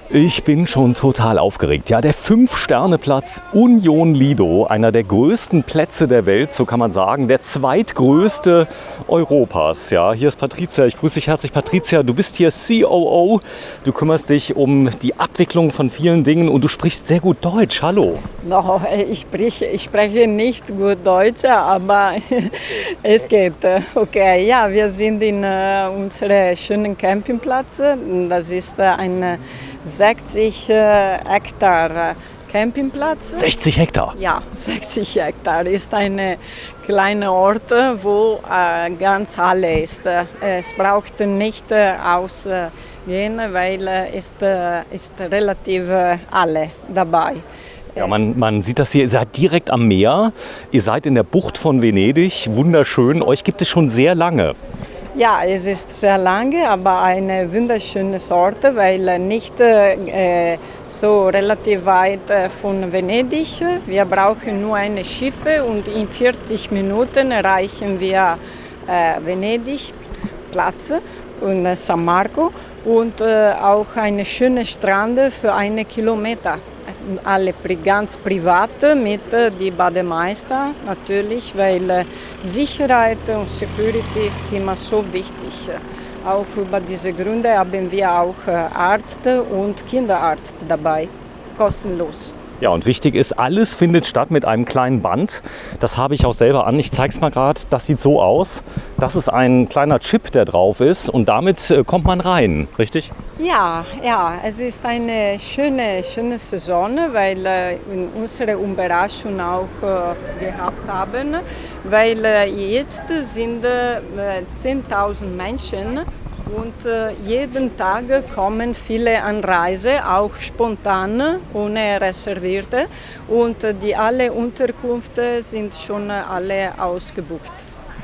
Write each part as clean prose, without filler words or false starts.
Ich bin schon total aufgeregt. Ja, der 5-Sterne-Platz Union Lido, einer der größten Plätze der Welt, so kann man sagen, der zweitgrößte Europas. Ja, hier ist Patricia. Ich grüße dich herzlich, Patricia. Du bist hier COO. Du kümmerst dich um die Abwicklung von vielen Dingen und du sprichst sehr gut Deutsch. Hallo. No, ich spreche nicht gut Deutsch, aber es geht. Okay, ja, wir sind in unserem schönen Campingplatz. Das ist ein 60 Hektar Campingplatz. 60 Hektar? Ja, 60 Hektar ist ein kleiner Ort, wo ganz Halle ist. Es braucht nicht ausgehen, weil es ist relativ alle dabei. Ja, man sieht das hier, ihr seid direkt am Meer, ihr seid in der Bucht von Venedig, wunderschön, euch gibt es schon sehr lange. Ja, es ist sehr lange, aber eine wunderschöne Sorte, weil nicht so relativ weit von Venedig. Wir brauchen nur ein Schiff und in 40 Minuten erreichen wir Venedig, Platz und San Marco und auch eine schöne Strand für 1 Kilometer. Alle ganz privat mit die Bademeister natürlich, weil Sicherheit und Security ist immer so wichtig. Auch über diese Gründe haben wir auch Arzt und Kinderarzt dabei, kostenlos. Ja, und wichtig ist, alles findet statt mit einem kleinen Band. Das habe ich auch selber an. Ich zeige es mal gerade. Das sieht so aus. Das ist ein kleiner Chip, der drauf ist. Und damit kommt man rein, richtig? Ja, es ist eine schöne Saison, weil wir unsere Überraschung auch gehabt haben. Weil jetzt sind 10.000 Menschen. Und jeden Tag kommen viele Anreise, auch spontan, ohne reservierte. Und die alle Unterkünfte sind schon alle ausgebucht.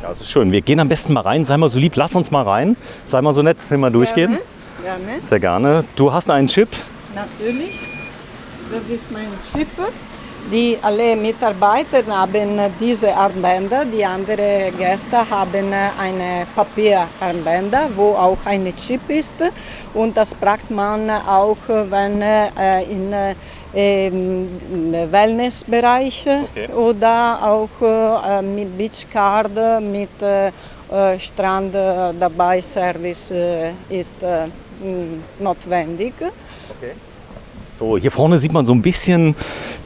Ja, das ist schön. Wir gehen am besten mal rein. Sei mal so lieb, lass uns mal rein. Sei mal so nett, wenn wir durchgehen. Gerne. Sehr gerne. Du hast einen Chip. Natürlich. Das ist mein Chip. Die alle Mitarbeiter haben diese Armbänder, die anderen Gäste haben eine Papierarmbänder, wo auch ein Chip ist. Und das braucht man auch, wenn im Wellnessbereich oder auch mit Beachcard, mit Strand dabei Service ist notwendig. Okay. So, hier vorne sieht man so ein bisschen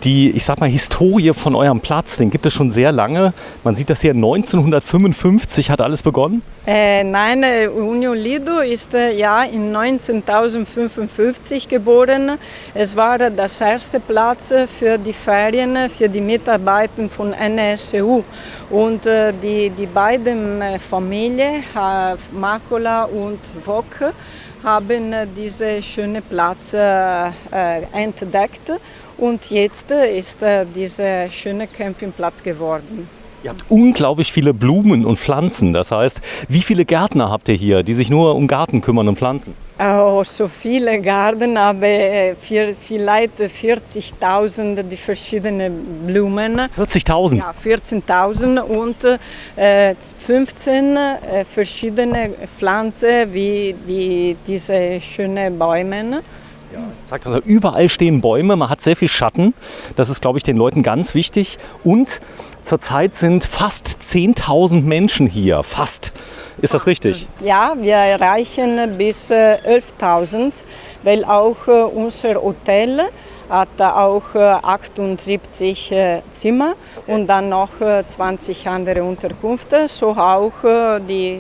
die, ich sag mal, Historie von eurem Platz. Den gibt es schon sehr lange. Man sieht das hier 1955 hat alles begonnen. Nein, Union Lido ist ja in 1955 geboren. Es war das erste Platz für die Ferien für die Mitarbeiter von NSU. Und die beiden Familien, Makula und Wok, haben diesen schönen Platz entdeckt und jetzt ist dieser schöne Campingplatz geworden. Ihr habt unglaublich viele Blumen und Pflanzen. Das heißt, wie viele Gärtner habt ihr hier, die sich nur um Garten kümmern und Pflanzen? Oh, so viele Garten, aber vielleicht 40.000 die verschiedenen Blumen. 40.000? Ja, 14.000 und 15 verschiedene Pflanzen wie diese schönen Bäume. Ja, also überall stehen Bäume, man hat sehr viel Schatten. Das ist, glaube ich, den Leuten ganz wichtig. Und zurzeit sind fast 10.000 Menschen hier. Fast. Ist das richtig? Ja, wir erreichen bis 11.000, weil auch unser Hotel hat auch 78 Zimmer und dann noch 20 andere Unterkünfte, so auch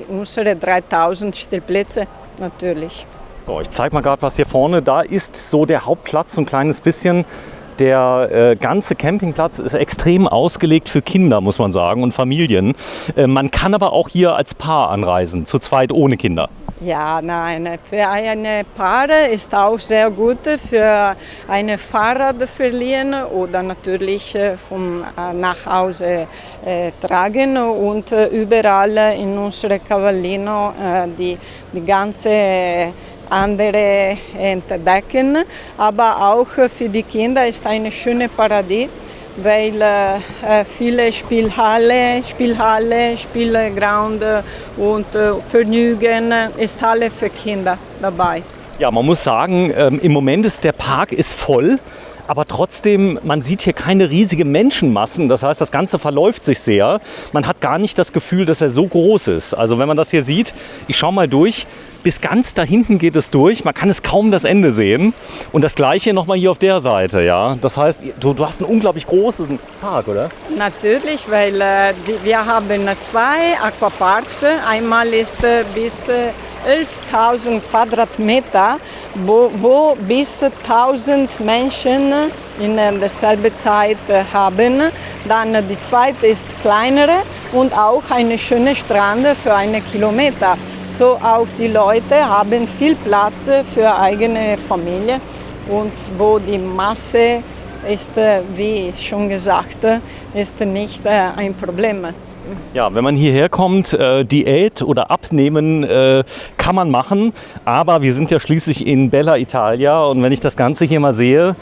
unsere 3.000 Stellplätze natürlich. So, ich zeige mal gerade was hier vorne. Da ist so der Hauptplatz, so ein kleines bisschen. Der ganze Campingplatz ist extrem ausgelegt für Kinder, muss man sagen, und Familien. Man kann aber auch hier als Paar anreisen, zu zweit ohne Kinder. Ja, nein, für ein Paar ist auch sehr gut, für ein Fahrrad verliehen oder natürlich nach Hause tragen und überall in unserer Cavallino die ganze andere entdecken, aber auch für die Kinder ist ein schönes Paradies, weil viele Spielhalle, Spielground und Vergnügen ist alle für Kinder dabei. Ja, man muss sagen, im Moment ist der Park ist voll. Aber trotzdem, man sieht hier keine riesige Menschenmassen. Das heißt, das Ganze verläuft sich sehr. Man hat gar nicht das Gefühl, dass er so groß ist. Also wenn man das hier sieht, ich schaue mal durch, bis ganz da hinten geht es durch. Man kann es kaum das Ende sehen. Und das Gleiche nochmal hier auf der Seite. Ja? Das heißt, du hast einen unglaublich großen Park, oder? Natürlich, weil wir haben 2 Aquaparks. Einmal ist bis 11.000 Quadratmeter, wo bis 1.000 Menschen in derselben Zeit haben. Dann die zweite ist kleinere und auch eine schöne Strand für 1 Kilometer. So auch die Leute haben viel Platz für eigene Familie und wo die Masse ist, wie schon gesagt, ist nicht ein Problem. Ja, wenn man hierher kommt, Diät oder Abnehmen kann man machen, aber wir sind ja schließlich in Bella Italia und wenn ich das Ganze hier mal sehe,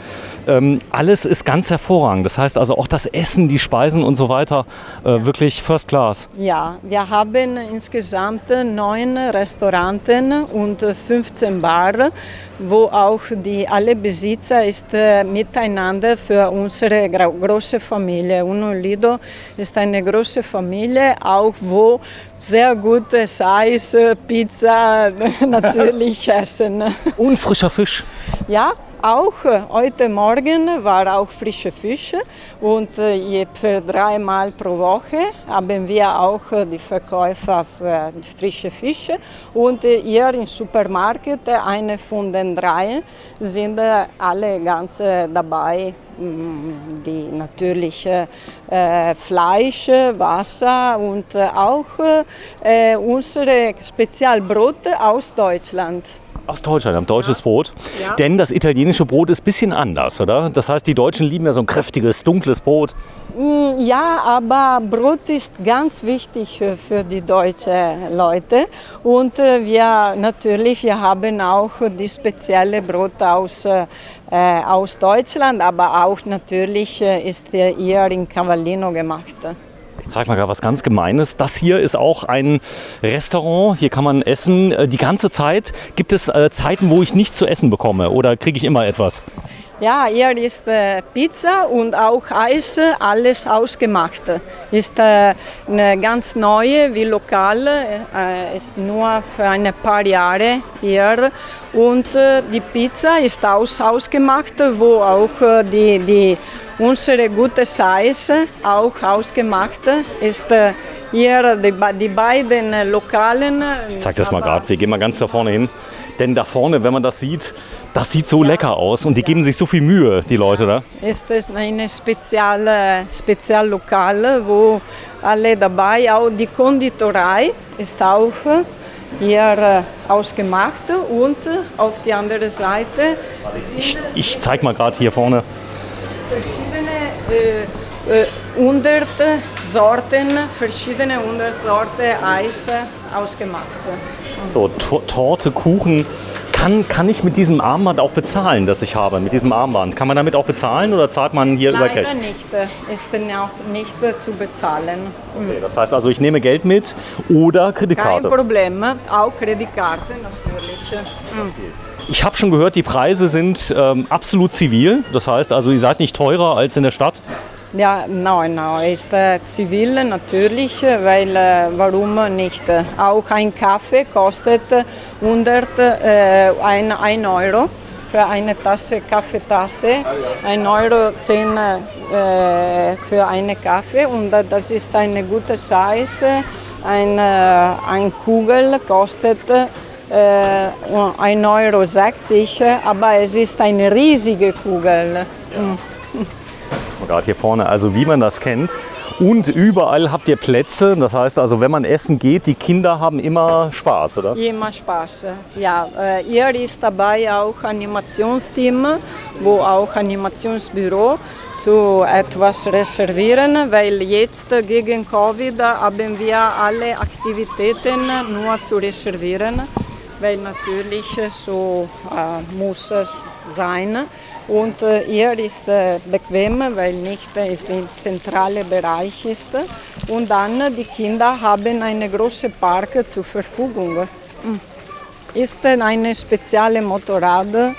alles ist ganz hervorragend. Das heißt also auch das Essen, die Speisen und so weiter, wirklich First Class. Ja, wir haben insgesamt 9 Restaurants und 15 Bars, wo auch alle Besitzer ist miteinander für unsere große Familie. Union Lido ist eine große Familie, auch wo sehr gutes Eis, Pizza natürlich essen. Und frischer Fisch. Ja, auch heute Morgen war auch frische Fische und für 3 Mal pro Woche haben wir auch die Verkäufer für frische Fische und hier im Supermarkt, eine von den 3, sind alle ganz dabei. Die natürliche Fleisch, Wasser und auch unsere Spezialbrote aus Deutschland. Aus Deutschland, ein deutsches Brot. Ja. Denn das italienische Brot ist ein bisschen anders, oder? Das heißt, die Deutschen lieben ja so ein kräftiges, dunkles Brot. Ja, aber Brot ist ganz wichtig für die deutschen Leute. Und wir haben auch die spezielle Brot aus Deutschland, aber auch natürlich ist hier in Cavallino gemacht. Ich zeige mal gerade was ganz Gemeines. Das hier ist auch ein Restaurant. Hier kann man essen. Die ganze Zeit gibt es Zeiten, wo ich nichts zu essen bekomme. Oder kriege ich immer etwas? Ja, hier ist Pizza und auch Eis, alles ausgemacht. Ist eine ganz neue, wie lokal, ist nur für ein paar Jahre hier. Und die Pizza ist ausgemacht, wo auch unsere gutes Eis auch ausgemacht ist. Hier die beiden Lokalen. Ich zeige das mal gerade. Wir gehen mal ganz da vorne hin. Denn da vorne, wenn man das sieht so lecker aus. Und die geben sich so viel Mühe, die Leute da. Ist es ein Speziallokal, wo alle dabei, auch die Konditorei ist auch hier ausgemacht. Und auf die andere Seite. Ich zeige mal gerade hier vorne. Verschiedene 100 Sorten Eis ausgemacht. So, Torte, Kuchen. Kann ich mit diesem Armband auch bezahlen, das ich habe, mit diesem Armband? Kann man damit auch bezahlen oder zahlt man hier über Cash? Leider nicht, ist auch nicht zu bezahlen. Okay, das heißt also, ich nehme Geld mit oder Kreditkarte? Kein Problem, auch Kreditkarte natürlich. Ich habe schon gehört, die Preise sind absolut zivil. Das heißt also, ihr seid nicht teurer als in der Stadt? Ja, nein, ist zivil natürlich, weil warum nicht? Auch ein Kaffee kostet 100 Euro für eine Kaffeetasse, 1,10 Euro für einen Kaffee und das ist eine gute Size. Ein Kugel kostet 1,60 Euro, aber es ist eine riesige Kugel. Ja. Gerade hier vorne, also wie man das kennt. Und überall habt ihr Plätze, das heißt also, wenn man essen geht, die Kinder haben immer Spaß, oder? Immer Spaß, ja. Hier ist dabei auch Animationsteam, wo auch Animationsbüro zu etwas reservieren, weil jetzt gegen Covid haben wir alle Aktivitäten nur zu reservieren, weil natürlich so muss es sein. Und hier ist bequem, weil nicht ist der zentrale Bereich ist. Und dann die Kinder haben einen großen Park zur Verfügung. ist eine spezielle Motorrad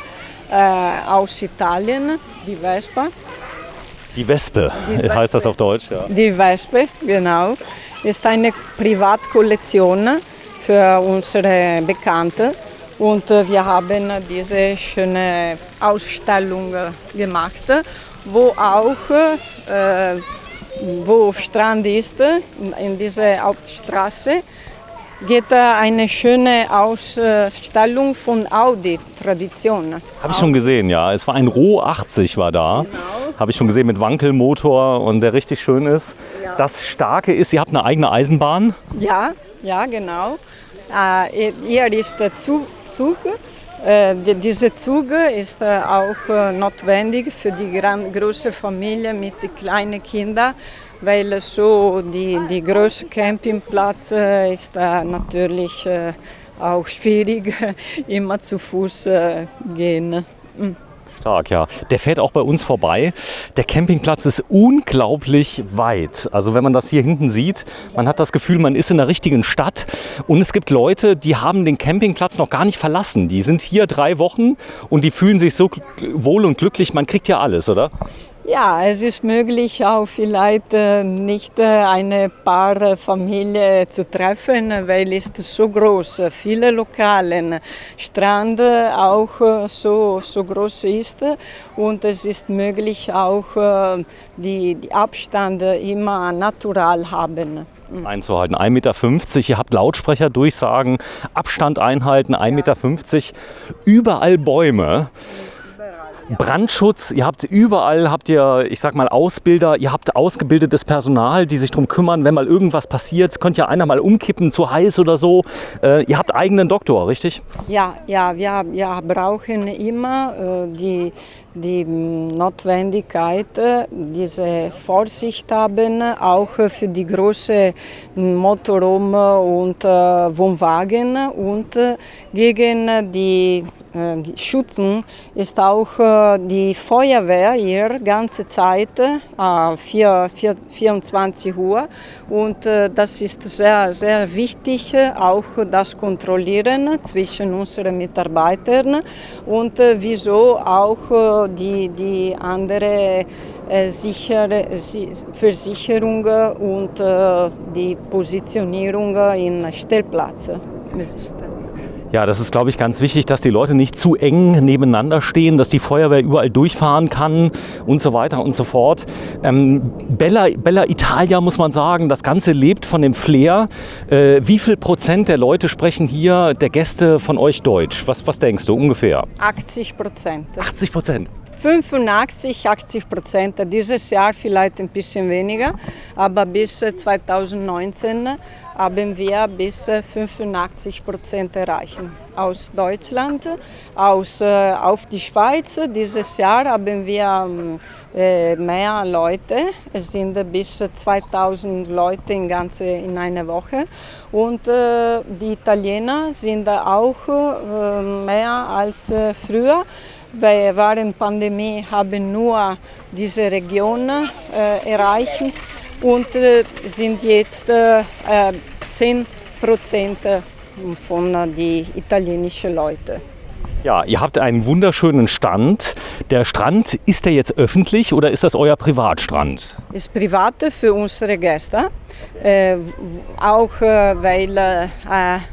aus Italien, die Vespa. Die Wespe, heißt das auf Deutsch? Ja. Die Wespe, genau, ist eine Privatkollektion für unsere Bekannten. Und wir haben diese schöne Ausstellung gemacht, wo auch wo Strand ist, in dieser Hauptstraße, geht eine schöne Ausstellung von Audi-Tradition. Habe ich schon gesehen, ja. Es war ein Ro 80 war da. Genau. Habe ich schon gesehen mit Wankelmotor und der richtig schön ist. Ja. Das Starke ist, ihr habt eine eigene Eisenbahn. Ja, ja, genau. Hier ist der Zug. Dieser Zug ist auch notwendig für die große Familie mit kleinen Kindern, weil so die große Campingplatz ist natürlich auch schwierig, immer zu Fuß gehen. Stark, ja. Der fährt auch bei uns vorbei. Der Campingplatz ist unglaublich weit. Also wenn man das hier hinten sieht, man hat das Gefühl, man ist in der richtigen Stadt. Und es gibt Leute, die haben den Campingplatz noch gar nicht verlassen. Die sind hier 3 Wochen und die fühlen sich so wohl und glücklich. Man kriegt ja alles, oder? Ja, es ist möglich, auch vielleicht nicht eine Paarfamilie zu treffen, weil es ist so groß, viele Lokale, Strand auch so groß ist und es ist möglich auch die Abstände immer natural haben. Einzuhalten. 1,50 Meter, ihr habt Lautsprecherdurchsagen, Abstand einhalten, 1,50 Meter, überall Bäume. Brandschutz, ihr habt überall, ich sag mal, Ausbilder, ihr habt ausgebildetes Personal, die sich darum kümmern, wenn mal irgendwas passiert, könnte ja einer mal umkippen, zu heiß oder so. Ihr habt eigenen Doktor, richtig? Ja, wir brauchen immer die Notwendigkeit, diese Vorsicht haben, auch für die großen Motorhome und Wohnwagen und gegen die Schützen ist auch die Feuerwehr hier ganze Zeit 24 Uhr und das ist sehr, sehr wichtig, auch das Kontrollieren zwischen unseren Mitarbeitern und wieso auch die andere Versicherung und die Positionierung in Stellplatz. Ja, das ist, glaube ich, ganz wichtig, dass die Leute nicht zu eng nebeneinander stehen, dass die Feuerwehr überall durchfahren kann und so weiter und so fort. Bella Italia, muss man sagen, das Ganze lebt von dem Flair. Wie viel Prozent der Leute sprechen hier, der Gäste von euch Deutsch? Was denkst du ungefähr? 80%. 80%? 80%. Dieses Jahr vielleicht ein bisschen weniger, aber bis 2019 haben wir bis 85% erreichen. Aus Deutschland, auf die Schweiz. Dieses Jahr haben wir mehr Leute. Es sind bis 2000 Leute in einer Woche. Und die Italiener sind auch mehr als früher. Während der Pandemie haben nur diese Region erreicht und sind jetzt 10% von den italienischen Leuten. Ja, ihr habt einen wunderschönen Strand. Der Strand, ist der jetzt öffentlich oder ist das euer Privatstrand? Ist privat für unsere Gäste, auch weil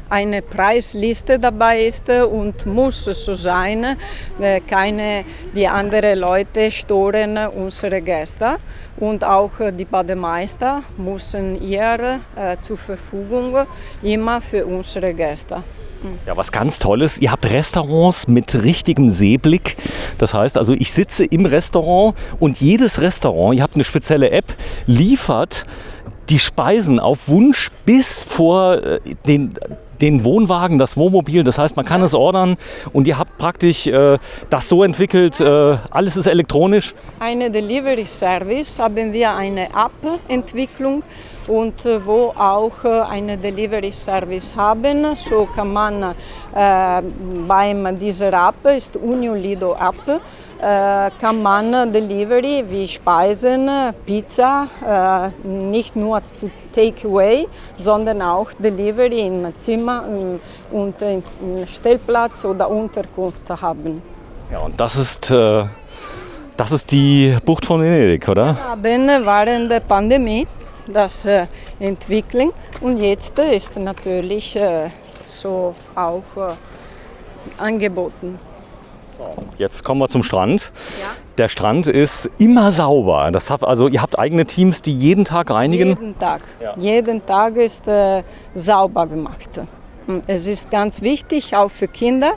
eine Preisliste dabei ist und muss so sein. Die anderen Leute stören unsere Gäste und auch die Bademeister müssen ihr zur Verfügung immer für unsere Gäste. Ja, was ganz Tolles, ihr habt Restaurants mit richtigem Seeblick. Das heißt also, ich sitze im Restaurant und jedes Restaurant, ihr habt eine spezielle App, liefert die Speisen auf Wunsch bis vor den Wohnwagen, das Wohnmobil. Das heißt, man kann es ordern und ihr habt praktisch das so entwickelt, alles ist elektronisch. Eine Delivery Service haben wir eine App-Entwicklung und wo auch einen Delivery Service haben. So kann man beim dieser App, ist Union Lido App, kann man Delivery wie Speisen, Pizza, nicht nur zu Takeaway, sondern auch Delivery in Zimmer und in Stellplatz oder Unterkunft haben. Ja, und das ist die Bucht von Venedig, oder? Wir haben während der Pandemie das entwickeln und jetzt ist natürlich so auch angeboten. Jetzt kommen wir zum Strand. Ja. Der Strand ist immer sauber. Also ihr habt eigene Teams, die jeden Tag reinigen? Jeden Tag. Ja. Jeden Tag ist sauber gemacht. Es ist ganz wichtig, auch für Kinder.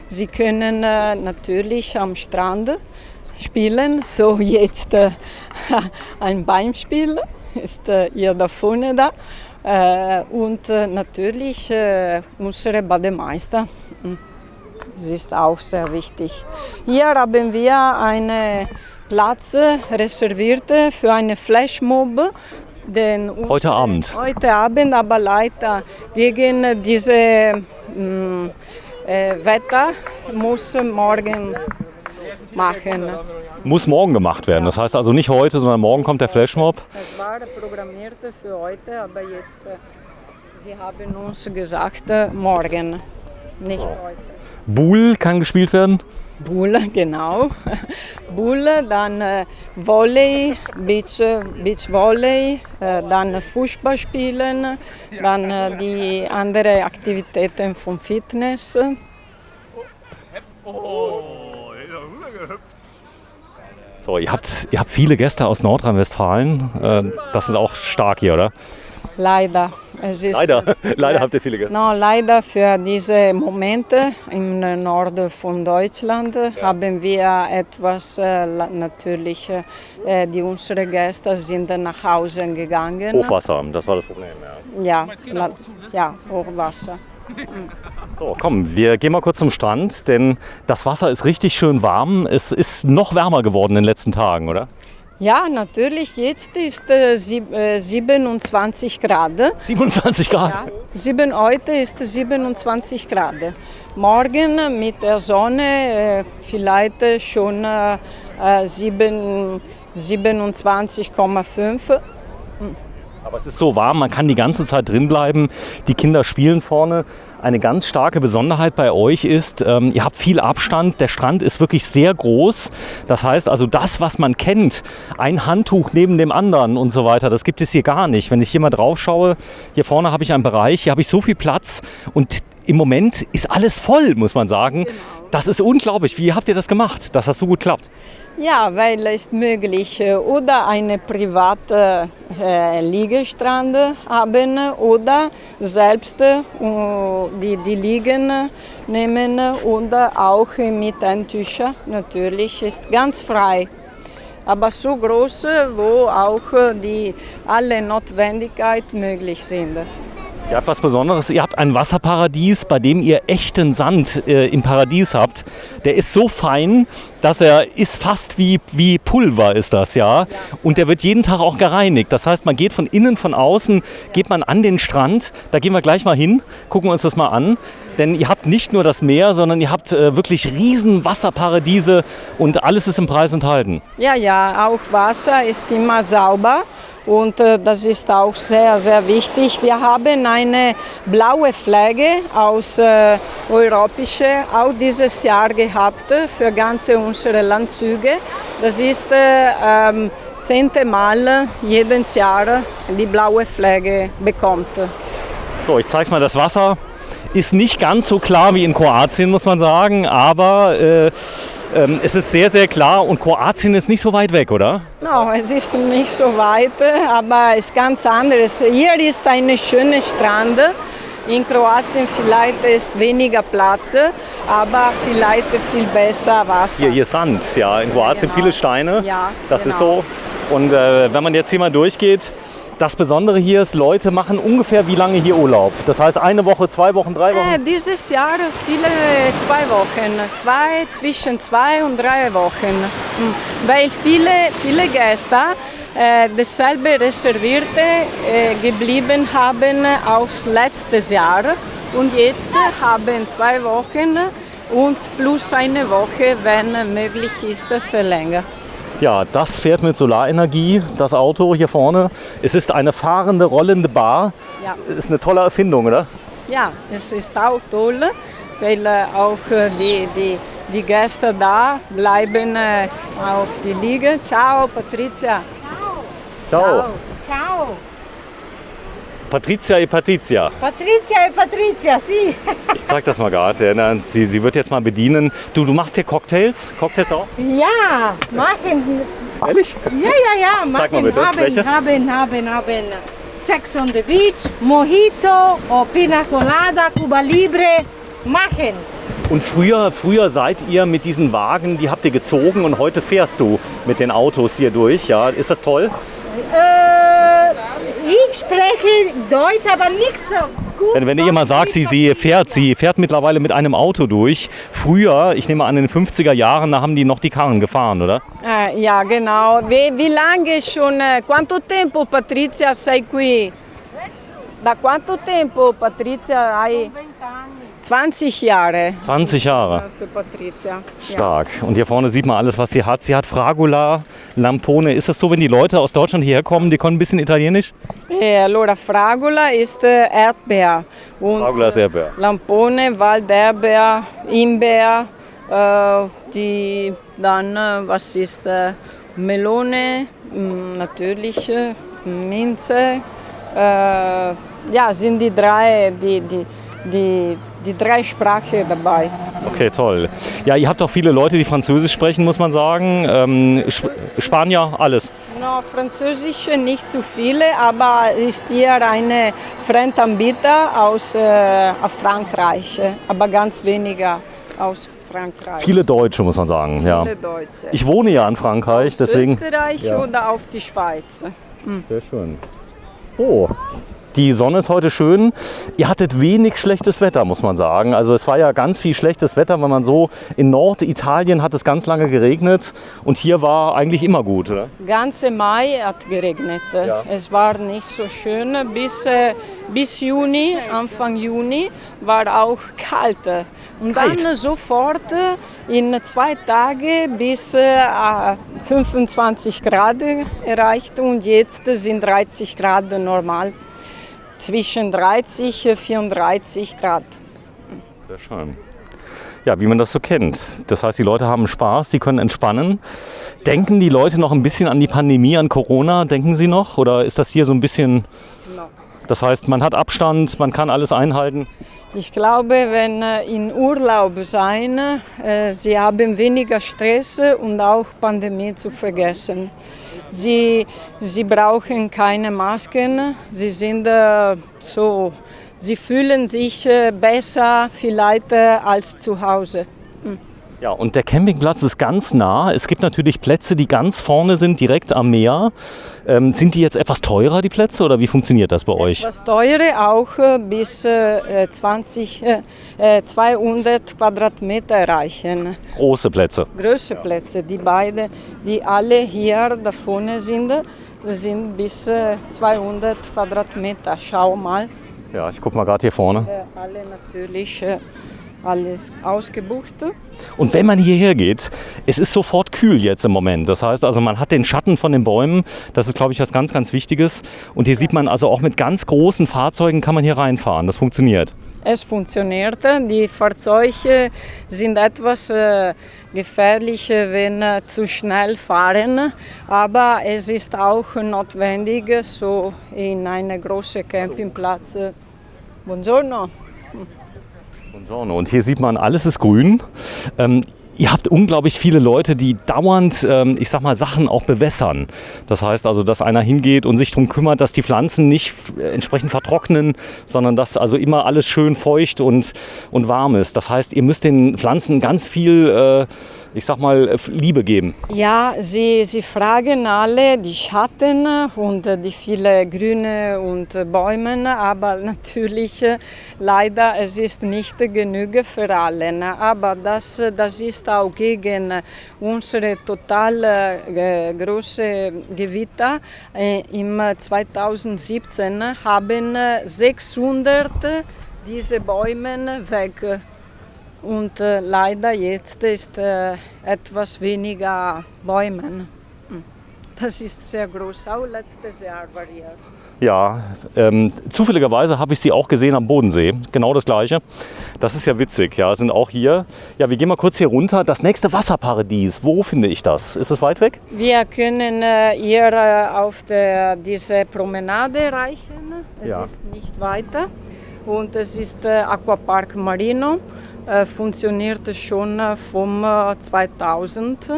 Sie können natürlich am Strand spielen. So jetzt ein Beispiel ist hier da vorne da. Und natürlich unsere Bademeister. Das ist auch sehr wichtig. Hier haben wir einen Platz reserviert für einen Flashmob. Heute Abend? Heute Abend, aber leider gegen dieses Wetter muss morgen machen. Muss morgen gemacht werden. Das heißt also nicht heute, sondern morgen kommt der Flashmob. Es war programmiert für heute, aber jetzt, sie haben uns gesagt, morgen, nicht heute. Boule kann gespielt werden? Boule, genau. Boule, dann Volley, Beachvolley, dann Fußball spielen, dann die anderen Aktivitäten vom Fitness. So, ihr habt viele Gäste aus Nordrhein-Westfalen. Das ist auch stark hier, oder? Leider. Leider habt ihr viele Gäste. No, leider für diese Momente im Norden von Deutschland haben wir etwas, natürlich, unsere Gäste sind nach Hause gegangen. Hochwasser, das war das Problem, ja. Ja, Hochwasser. So, komm, wir gehen mal kurz zum Strand, denn das Wasser ist richtig schön warm. Es ist noch wärmer geworden in den letzten Tagen, oder? Ja, natürlich, jetzt ist 27 Grad. 27 Grad? Ja, heute ist 27 Grad. Morgen mit der Sonne vielleicht schon 27,5. Aber es ist so warm, man kann die ganze Zeit drin bleiben. Die Kinder spielen vorne. Eine ganz starke Besonderheit bei euch ist, ihr habt viel Abstand. Der Strand ist wirklich sehr groß. Das heißt also, das, was man kennt, ein Handtuch neben dem anderen und so weiter, das gibt es hier gar nicht. Wenn ich hier mal drauf schaue, hier vorne habe ich einen Bereich, hier habe ich so viel Platz und im Moment ist alles voll, muss man sagen. Genau. Das ist unglaublich. Wie habt ihr das gemacht, dass das so gut klappt? Ja, weil es möglich oder eine private Liegestrand haben oder selbst die Liegen nehmen und auch mit Handtüchern. Natürlich ist ganz frei, aber so groß, wo auch alle Notwendigkeiten möglich sind. Ihr habt was Besonderes, ihr habt ein Wasserparadies, bei dem ihr echten Sand im Paradies habt. Der ist so fein, dass er ist fast wie Pulver ist das, ja. Und der wird jeden Tag auch gereinigt. Das heißt, man geht von innen, von außen, geht man an den Strand. Da gehen wir gleich mal hin, gucken wir uns das mal an. Denn ihr habt nicht nur das Meer, sondern ihr habt wirklich riesen Wasserparadiese und alles ist im Preis enthalten. Ja, auch Wasser ist immer sauber. Und das ist auch sehr, sehr wichtig. Wir haben eine blaue Flagge aus europäischer auch dieses Jahr gehabt für ganze unsere Landzüge. Das ist 10. Mal jedes Jahr die blaue Flagge bekommt. So, ich zeige mal das Wasser. Ist nicht ganz so klar wie in Kroatien, muss man sagen, aber es ist sehr, sehr klar und Kroatien ist nicht so weit weg, oder? No, es ist nicht so weit, aber es ist ganz anders. Hier ist ein schöner Strand. In Kroatien vielleicht ist weniger Platz, aber vielleicht viel besser Wasser. Hier Sand, ja. In Kroatien genau. Viele Steine, ja, das ist so. Und wenn man jetzt hier mal durchgeht, das Besondere hier ist, Leute machen ungefähr wie lange hier Urlaub? Das heißt 1 Woche, 2 Wochen, 3 Wochen? Dieses Jahr 2 Wochen. Zwischen 2 und 3 Wochen. Weil viele Gäste dasselbe Reservierte geblieben haben aufs letzte Jahr. Und jetzt haben 2 Wochen und plus eine Woche, wenn möglich ist, verlängert. Ja, das fährt mit Solarenergie, das Auto hier vorne. Es ist eine fahrende, rollende Bar. Ja. Ist eine tolle Erfindung, oder? Ja, es ist auch toll, weil auch die Gäste da bleiben auf die Liege. Ciao, Patricia. Ciao. Ciao. Patricia e Patricia. Patrizia, sì. Ich zeig das mal gerade. Sie wird jetzt mal bedienen. Du machst hier Cocktails? Cocktails auch? Ja, machen. Ehrlich? Ja, machen. Sag mal bitte, welche? Haben. Sex on the Beach, Mojito, Pina Colada, Cuba Libre. Machen. Und früher seid ihr mit diesen Wagen, die habt ihr gezogen und heute fährst du mit den Autos hier durch. Ja, ist das toll? Ich spreche Deutsch, aber nicht so gut. Wenn ihr mal sagt, sie fährt mittlerweile mit einem Auto durch. Früher, ich nehme an, in den 50er Jahren, da haben die noch die Karren gefahren, oder? Ja, genau. Wie lange schon? Quanto tempo, Patricia, sei qui? Da quanto tempo, Patricia, hai? 20 Jahre. 20 Jahre. Für Patricia. Stark. Und hier vorne sieht man alles, was sie hat. Sie hat Fragola, Lampone. Ist es so, wenn die Leute aus Deutschland hierher kommen, die können ein bisschen Italienisch? Allora, Fragola ist Erdbeer. Und Fragola ist Erdbeer. Lampone, Walderdbeer, Himbeer, was ist Melone, natürlich Minze. Sind die drei Sprachen dabei. Okay, toll. Ja, ihr habt auch viele Leute, die Französisch sprechen, muss man sagen. Spanier, alles. No, Französisch nicht zu viele, aber ist hier ein Fremdanbieter aus Frankreich, aber ganz weniger aus Frankreich. Viele Deutsche, muss man sagen. Viele Deutsche. Ich wohne ja in Frankreich, deswegen. Österreich oder auf die Schweiz. Sehr schön. So. Die Sonne ist heute schön. Ihr hattet wenig schlechtes Wetter, muss man sagen. Also es war ja ganz viel schlechtes Wetter, wenn man so in Norditalien hat es ganz lange geregnet und hier war eigentlich immer gut, oder? Ganze Mai hat geregnet. Ja. Es war nicht so schön. Bis Juni, Anfang Juni, war auch kalt. Und dann sofort in 2 Tagen bis 25 Grad erreicht und jetzt sind 30 Grad normal. Zwischen 30 und 34 Grad. Sehr schön. Ja, wie man das so kennt. Das heißt, die Leute haben Spaß, die können entspannen. Denken die Leute noch ein bisschen an die Pandemie, an Corona? Denken sie noch? Oder ist das hier so ein bisschen... No. Das heißt, man hat Abstand, man kann alles einhalten? Ich glaube, wenn in Urlaub sein, sie haben weniger Stress und auch Pandemie zu vergessen. Sie brauchen keine Masken, sie fühlen sich besser vielleicht als zu Hause. Ja, und der Campingplatz ist ganz nah. Es gibt natürlich Plätze, die ganz vorne sind, direkt am Meer. Sind die jetzt etwas teurer, die Plätze, oder wie funktioniert das bei euch? Etwas teurer, auch bis 200 Quadratmeter erreichen. Große Plätze. Große Plätze, die alle hier da vorne sind bis 200 Quadratmeter. Schau mal. Ja, ich gucke mal gerade hier vorne. Alle natürlich alles ausgebucht. Und wenn man hierher geht, es ist sofort kühl jetzt im Moment. Das heißt also, man hat den Schatten von den Bäumen. Das ist, glaube ich, was ganz, ganz Wichtiges. Und hier sieht man also auch mit ganz großen Fahrzeugen kann man hier reinfahren. Das funktioniert. Es funktioniert. Die Fahrzeuge sind etwas gefährlich, wenn zu schnell fahren. Aber es ist auch notwendig, so in einem großen Campingplatz. Buongiorno. Und hier sieht man, alles ist grün. Ihr habt unglaublich viele Leute, die dauernd, ich sag mal, Sachen auch bewässern. Das heißt also, dass einer hingeht und sich darum kümmert, dass die Pflanzen nicht entsprechend vertrocknen, sondern dass also immer alles schön feucht und warm ist. Das heißt, ihr müsst den Pflanzen ganz viel ich sag mal, Liebe geben? Ja, sie fragen alle die Schatten und die viele Grüne und Bäume, aber natürlich leider es ist nicht genug für alle. Aber das ist auch gegen unsere total große Gewitter. Im 2017 haben 600 diese Bäume weg. Und leider jetzt ist etwas weniger Bäume. Das ist sehr groß. Auch letztes Jahr war hier. Ja, zufälligerweise habe ich sie auch gesehen am Bodensee. Genau das Gleiche. Das ist ja witzig. Ja, sind auch hier. Ja, wir gehen mal kurz hier runter. Das nächste Wasserparadies. Wo finde ich das? Ist es weit weg? Wir können hier auf diese Promenade erreichen. Es ist nicht weiter. Und es ist Aquapark Marino. Funktioniert schon vom 2000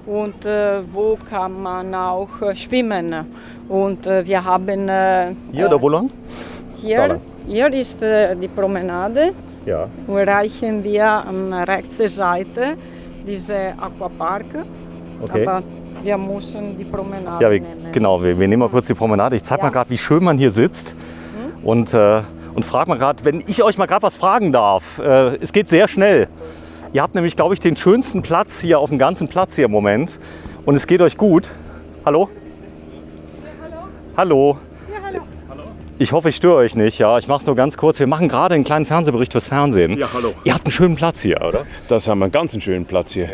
und wo kann man auch schwimmen. Und wir haben hier oder wo lang? Hier ist die Promenade. Ja. Und erreichen wir an rechter Seite diese Aquapark. Okay. Aber wir müssen die Promenade ja, nehmen. Genau, wir nehmen mal kurz die Promenade. Ich zeige mal gerade, wie schön man hier sitzt. Und frag mal gerade, wenn ich euch mal gerade was fragen darf. Es geht sehr schnell. Ihr habt nämlich, glaube ich, den schönsten Platz hier auf dem ganzen Platz hier im Moment. Und es geht euch gut. Hallo? Ja, hallo. Hallo. Ja, hallo. Ich hoffe, ich störe euch nicht. Ja, ich mache es nur ganz kurz. Wir machen gerade einen kleinen Fernsehbericht fürs Fernsehen. Ja, hallo. Ihr habt einen schönen Platz hier, oder? Das haben wir einen ganz schönen Platz hier.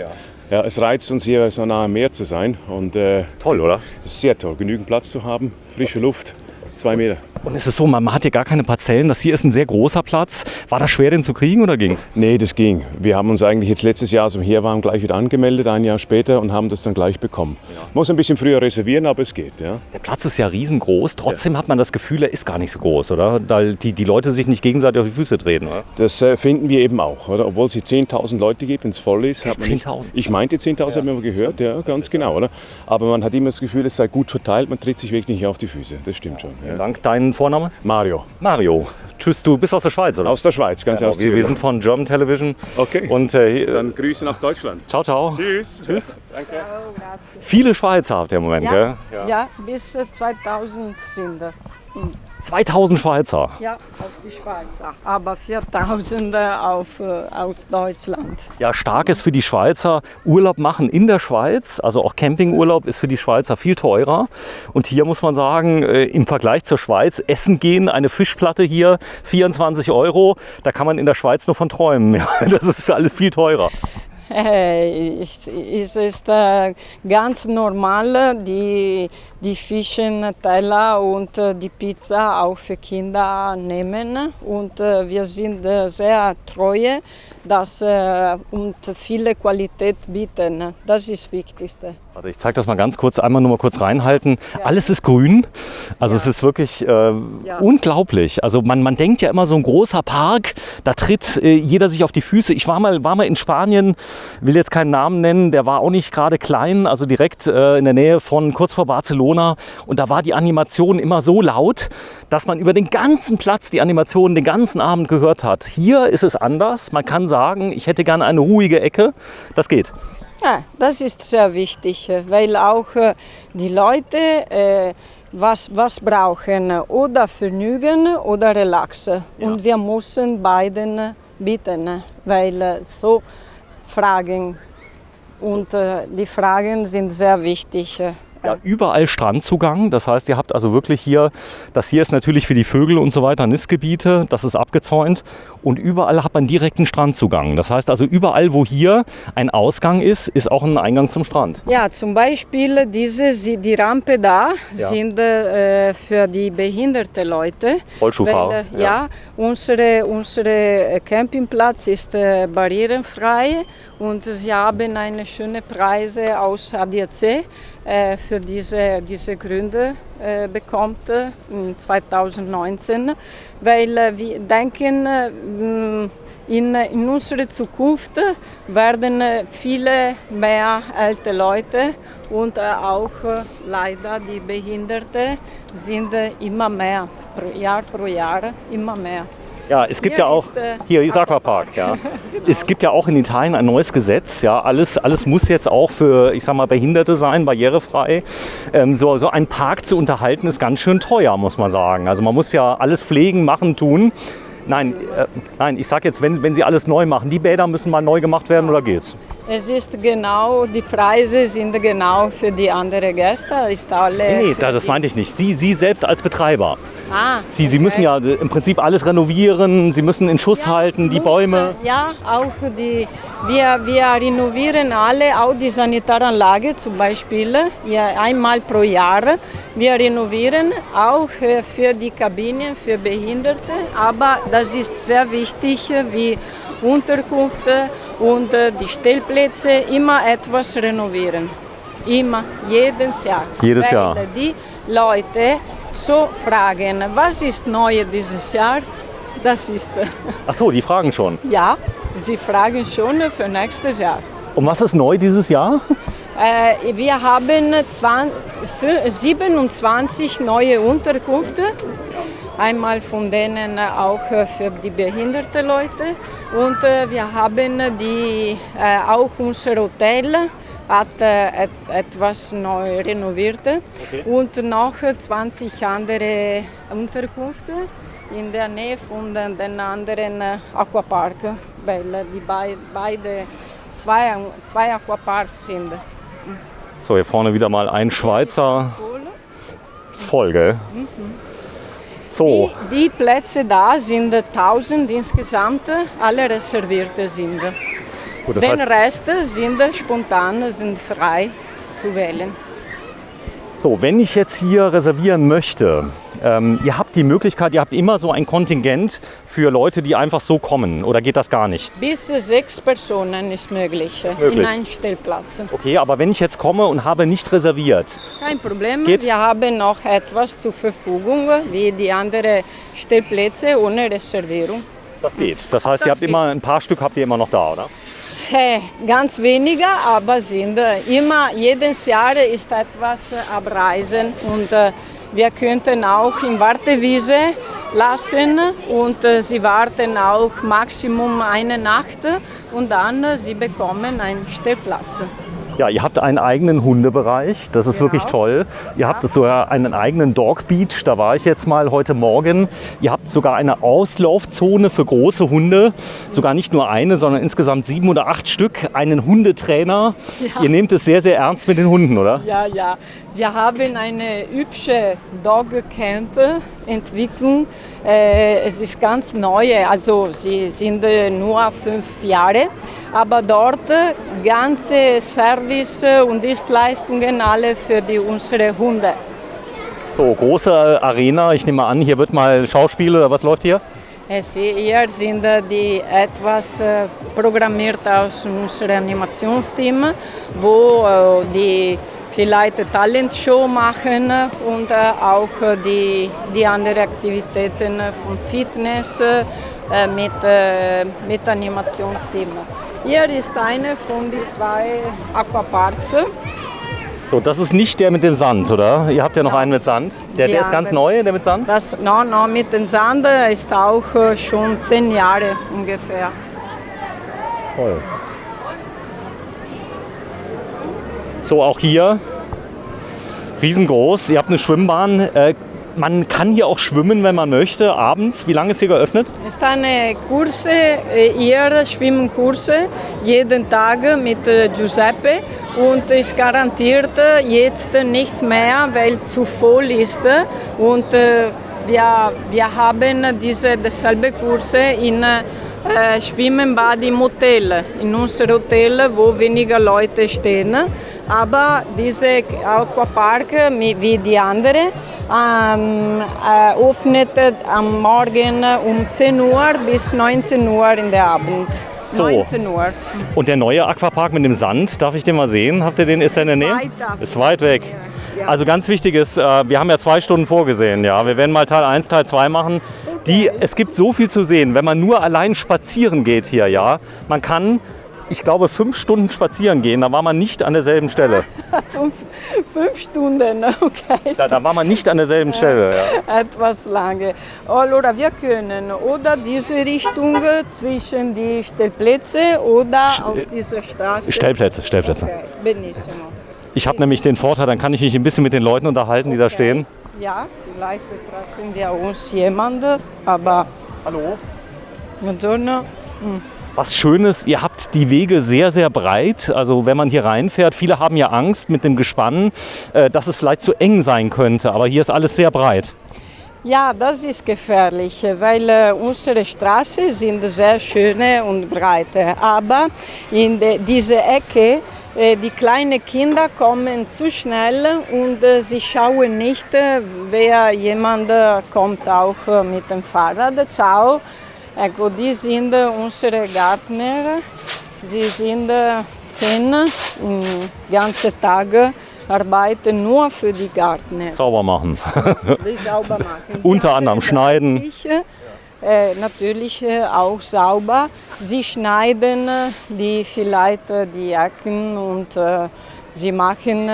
Ja, es reizt uns hier so nah am Meer zu sein. Und, ist toll, oder? Es ist sehr toll, genügend Platz zu haben, frische Luft. 2 Meter. Und es ist so, man hat hier gar keine Parzellen. Das hier ist ein sehr großer Platz. War das schwer, den zu kriegen oder ging? Nee, das ging. Wir haben uns eigentlich jetzt letztes Jahr, als wir hier waren, gleich wieder angemeldet, ein Jahr später, und haben das dann gleich bekommen. Ja. Muss ein bisschen früher reservieren, aber es geht. Ja. Der Platz ist ja riesengroß. Trotzdem hat man das Gefühl, er ist gar nicht so groß, oder? Weil die Leute sich nicht gegenseitig auf die Füße treten, oder? Das finden wir eben auch. Oder? Obwohl es hier 10.000 Leute gibt, wenn es voll ist. 10.000? Ich meinte 10.000, haben wir mal gehört, ja, ganz genau. Oder? Aber man hat immer das Gefühl, es sei gut verteilt, man tritt sich wirklich nicht auf die Füße. Das stimmt schon. Ja. Vielen Dank. Dein Vorname? Mario. Mario. Tschüss, du bist aus der Schweiz, oder? Aus der Schweiz, ganz aus. Wir sind von German Television. Okay. Und, dann Grüße nach Deutschland. Ciao, ciao. Tschüss. Tschüss. Danke. Viele Schweizer habt ihr im Moment, gell? Ja, bis 2000 sind. 2000 Schweizer. Ja, auf die Schweizer, aber 4000 aus Deutschland. Ja, stark ist für die Schweizer, Urlaub machen in der Schweiz, also auch Campingurlaub ist für die Schweizer viel teurer. Und hier muss man sagen, im Vergleich zur Schweiz, essen gehen, eine Fischplatte hier, 24 €, da kann man in der Schweiz nur von träumen. Ja, das ist für alles viel teurer. Es ist ganz normal, die Fischteller und die Pizza auch für Kinder nehmen. Und wir sind sehr treu, dass und viele Qualität bieten. Das ist das Wichtigste. Warte, ich zeige das mal ganz kurz, einmal nur mal kurz reinhalten. Ja. Alles ist grün, also es ist wirklich unglaublich. Also man denkt ja immer, so ein großer Park, da tritt jeder sich auf die Füße. Ich war mal in Spanien, will jetzt keinen Namen nennen, der war auch nicht gerade klein, also direkt in der Nähe von kurz vor Barcelona. Und da war die Animation immer so laut, dass man über den ganzen Platz die Animation den ganzen Abend gehört hat. Hier ist es anders. Man kann sagen, ich hätte gerne eine ruhige Ecke. Das geht. Ja, das ist sehr wichtig, weil auch die Leute was brauchen, oder Vergnügen oder Relax. Ja. Und wir müssen beiden bieten, weil so Fragen und die Fragen sind sehr wichtig. Ja, überall Strandzugang, das heißt, ihr habt also wirklich hier, das hier ist natürlich für die Vögel und so weiter Nistgebiete, das ist abgezäunt und überall hat man direkten Strandzugang. Das heißt also überall, wo hier ein Ausgang ist auch ein Eingang zum Strand. Ja, zum Beispiel die Rampe da sind für die behinderten Leute. Rollschuhfahrer. Weil, unser Campingplatz ist barrierefrei und wir haben eine schöne Preise aus ADAC für diese Gründe bekommt in 2019, weil wir denken, in unserer Zukunft werden viele mehr alte Leute und auch leider die Behinderten sind immer mehr, Jahr pro Jahr immer mehr. Ja, es gibt Hier ja auch, ist, hier ist Aquapark, ja. Es gibt ja auch in Italien ein neues Gesetz, ja, alles muss jetzt auch für, ich sag mal, Behinderte sein, barrierefrei. So ein Park zu unterhalten ist ganz schön teuer, muss man sagen. Also man muss ja alles pflegen, machen, tun. Nein, ich sag jetzt, wenn Sie alles neu machen, die Bäder müssen mal neu gemacht werden oder geht's? Es ist genau, die Preise sind genau für die anderen Gäste. Ist alle Nee, das meinte ich nicht. Sie selbst als Betreiber. Sie okay. müssen ja im Prinzip alles renovieren, Sie müssen in Schuss halten, die Bäume. Ja, auch wir renovieren alle, auch die Sanitaranlage zum Beispiel, ja, einmal pro Jahr. Wir renovieren auch für die Kabinen für Behinderte, aber das ist sehr wichtig, wie Unterkunft und die Stellplätze, immer etwas renovieren. Immer, jedes Jahr. Jedes Jahr. Weil die Leute so fragen, was ist neu dieses Jahr? Das ist, Ach so, die fragen schon. ja, sie fragen schon für nächstes Jahr. Und was ist neu dieses Jahr? Wir haben 27 neue Unterkünfte. Einmal von denen auch für die behinderten Leute. Und wir haben auch unser Hotel hat etwas neu renoviert. Okay. Und noch 20 andere Unterkünfte in der Nähe von den anderen Aquaparken, weil die beide zwei Aquaparks sind. So, hier vorne wieder mal ein Schweizer. Ist voll, gell? So, Die Plätze da sind 1000 insgesamt, alle reserviert sind. gut, das Den heißt, Rest sind spontan, sind frei zu wählen. so, wenn ich jetzt hier reservieren möchte, ihr habt die Möglichkeit, ihr habt immer so ein Kontingent für Leute, die einfach so kommen. Oder geht das gar nicht? Bis 6 Personen ist möglich, möglich. in einem Stellplatz. Okay, aber wenn ich jetzt komme und habe nicht reserviert, Kein Problem, Geht? wir haben noch etwas zur Verfügung, wie die anderen Stellplätze ohne Reservierung. das geht. Das heißt, ihr habt immer ein paar Stück habt ihr immer noch da, oder? Ganz weniger, aber sind immer, jedes Jahr ist etwas abreisen und wir könnten auch in Wartewiese lassen und sie warten auch Maximum eine Nacht und dann sie bekommen einen Stellplatz. Ja, ihr habt einen eigenen Hundebereich, das ist Genau. wirklich toll. Ihr habt sogar einen eigenen Dog Beach, da war ich jetzt mal heute Morgen. Ihr habt sogar eine Auslaufzone für große Hunde, sogar nicht nur eine, sondern insgesamt 7 oder 8 Stück, einen Hundetrainer. Ja. Ihr nehmt es sehr, sehr ernst mit den Hunden, oder? Ja, ja. Wir haben eine hübsche Dog Camp entwickelt. Es ist ganz neu, also sie sind nur 5 Jahre, aber dort ganze Service und Dienstleistungen alle für unsere Hunde. So, große Arena, ich nehme an, hier wird mal Schauspiel oder was läuft hier? Hier sind die etwas programmiert aus unserem Animationsteam, wo die vielleicht Talentshow machen und auch die anderen Aktivitäten von Fitness mit Animationsteam. Hier ist eine von den 2 Aquaparks. So, das ist nicht der mit dem Sand, oder? Ihr habt ja noch einen mit Sand. Der Ja, ist ganz wenn- neu, der mit Sand? Das mit dem Sand ist auch schon 10 Jahre ungefähr. Toll. So, auch hier riesengroß. Ihr habt eine Schwimmbahn. Man kann hier auch schwimmen, wenn man möchte, abends. Wie lange ist hier geöffnet? Es ist eine Kurse, hier Schwimmkurse, jeden Tag mit Giuseppe und ist garantiert jetzt nicht mehr, weil es zu voll ist. Und wir haben dieselbe Kurse in Schwimmenbad im Hotel, in unserem Hotel, wo weniger Leute stehen. Aber dieser Aquapark, wie die anderen, öffnet am Morgen um 10 Uhr bis 19 Uhr in der Abend. So. 19 Uhr. Und der neue Aquapark mit dem Sand, darf ich den mal sehen? Habt ihr den? Ist der in der Nähe? Weiter. Ist weit weg. Ja. Also ganz wichtig ist, wir haben ja 2 Stunden vorgesehen. Ja? Wir werden mal Teil 1, Teil 2 machen. Es gibt so viel zu sehen, wenn man nur allein spazieren geht hier. Ja? Man kann ich glaube, 5 Stunden spazieren gehen, da war man nicht an derselben Stelle. 5 Stunden, okay. Da war man nicht an derselben Stelle. Ja. Etwas lange. Allora, wir können oder diese Richtung zwischen die Stellplätze oder auf dieser Straße. Stellplätze. Okay, benissimo. Ich habe nämlich den Vorteil, dann kann ich mich ein bisschen mit den Leuten unterhalten, die da stehen. Ja, vielleicht treffen wir uns jemanden, aber Hallo. buongiorno. Was Schönes, ihr habt die Wege sehr, sehr breit. Also wenn man hier reinfährt, viele haben ja Angst mit dem Gespann, dass es vielleicht zu eng sein könnte. Aber hier ist alles sehr breit. Ja, das ist gefährlich, weil unsere Straßen sind sehr schöne und breite. Aber in diese Ecke, die kleinen Kinder kommen zu schnell und sie schauen nicht, wer jemand kommt auch mit dem Fahrrad. Ciao. Ecco, die sind unsere Gärtner. Sie sind 10 ganze Tage, arbeiten nur für die Gärtner. Sauber machen. Die sauber machen. Unter anderem schneiden. Natürlich auch sauber. Sie schneiden vielleicht die Ecken und sie machen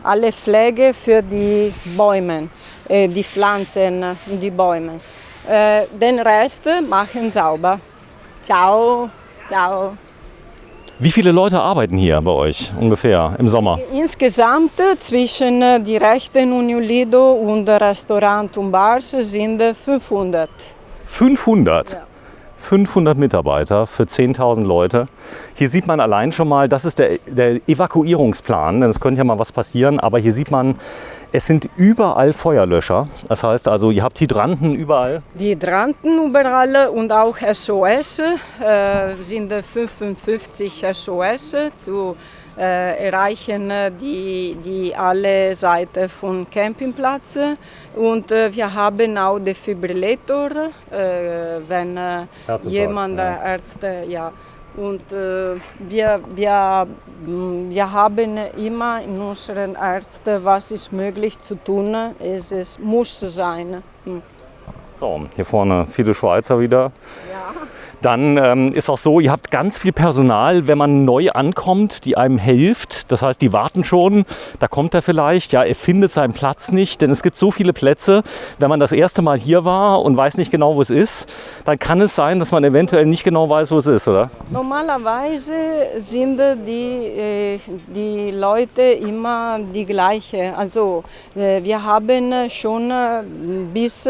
alle Pflege für die Bäume, die Pflanzen, die Bäume. Den Rest machen sauber. Ciao, ciao. Wie viele Leute arbeiten hier bei euch ungefähr im Sommer? Insgesamt zwischen die Rechten Union Lido und Restaurant und Bars sind 500. 500? Ja. 500 Mitarbeiter für 10.000 Leute. Hier sieht man allein schon mal, das ist der Evakuierungsplan, denn es könnte ja mal was passieren, aber hier sieht man, es sind überall Feuerlöscher. Das heißt also, ihr habt Hydranten überall. Die Hydranten überall und auch SOS sind 55 SOS zu erreichen die alle Seiten vom Campingplatz. Und wir haben auch Defibrillator, wenn jemand Ärzte, ja. Und wir haben immer in unseren Ärzten, was ist möglich zu tun, es muss sein. So, hier vorne viele Schweizer wieder. Ja. Dann ist auch so, ihr habt ganz viel Personal, wenn man neu ankommt, die einem hilft. Das heißt, die warten schon, da kommt er vielleicht, ja, er findet seinen Platz nicht, denn es gibt so viele Plätze. Wenn man das erste Mal hier war und weiß nicht genau, wo es ist, dann kann es sein, dass man eventuell nicht genau weiß, wo es ist, oder? Normalerweise sind die Leute immer die gleichen. Also wir haben schon bis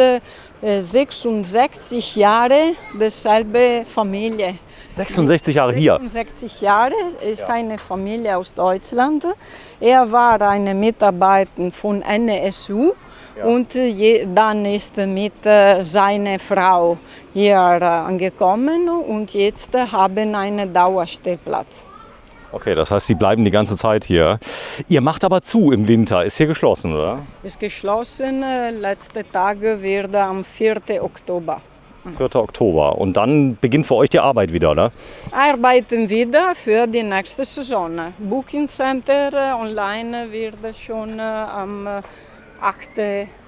66 Jahre dieselbe Familie. 66 Jahre hier? 66 Jahre ist eine Familie aus Deutschland. Er war ein Mitarbeiter von NSU und dann ist mit seiner Frau hier angekommen und jetzt haben einen Dauerstellplatz. Okay, das heißt, Sie bleiben die ganze Zeit hier. Ihr macht aber zu im Winter. Ist hier geschlossen, oder? Ist geschlossen. Letzte Tage wird am 4. Oktober. 4. Oktober. Und dann beginnt für euch die Arbeit wieder, oder? Arbeiten wieder für die nächste Saison. Booking Center online wird schon am 8.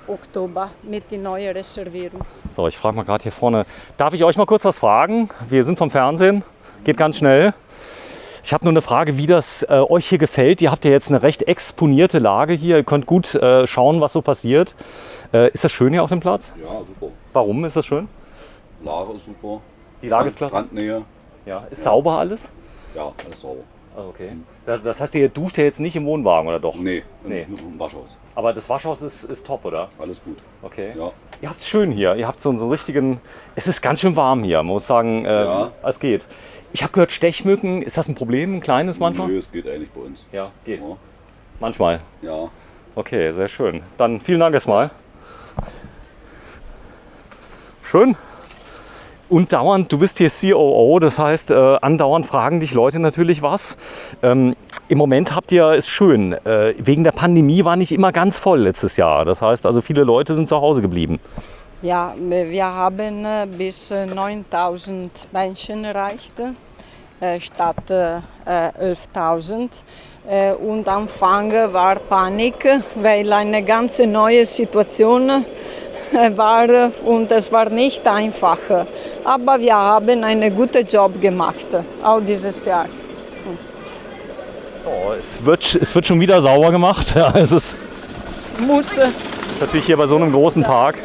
Oktober mit der neuen Reservierung. So, ich frage mal gerade hier vorne. Darf ich euch mal kurz was fragen? Wir sind vom Fernsehen. Geht ganz schnell. Ich habe nur eine Frage, wie das euch hier gefällt. Ihr habt ja jetzt eine recht exponierte Lage hier. Ihr könnt gut schauen, was so passiert. Ist das schön hier auf dem Platz? Ja, super. Warum ist das schön? Lage ist super. Die Lage ist klasse? Strandnähe. Ja. Ist sauber alles? Ja, alles sauber. Ah, okay. Das heißt, ihr duscht ja jetzt nicht im Wohnwagen, oder doch? Nee, Nee. nur im Waschhaus. Aber das Waschhaus ist top, oder? Alles gut. Okay. Ja. Ihr habt es schön hier. Ihr habt so einen richtigen... Es ist ganz schön warm hier. Man muss sagen, Ja. es geht. Ich habe gehört, Stechmücken, ist das ein Problem, ein kleines manchmal? Nö, es geht eigentlich bei uns. Ja, geht. Ja. Manchmal. Ja. Okay, sehr schön. Dann vielen Dank erstmal. Schön. Und dauernd, du bist hier COO, das heißt, andauernd fragen dich Leute natürlich was. Im Moment habt ihr es schön. Wegen der Pandemie war nicht immer ganz voll letztes Jahr. Das heißt, also viele Leute sind zu Hause geblieben. Ja, wir haben bis 9.000 Menschen erreicht, statt 11.000. Und am Anfang war Panik, weil eine ganz neue Situation war und es war nicht einfach. Aber wir haben einen guten Job gemacht, auch dieses Jahr. Oh, es wird schon wieder sauber gemacht. Ja, es ist natürlich hier bei so einem großen Park.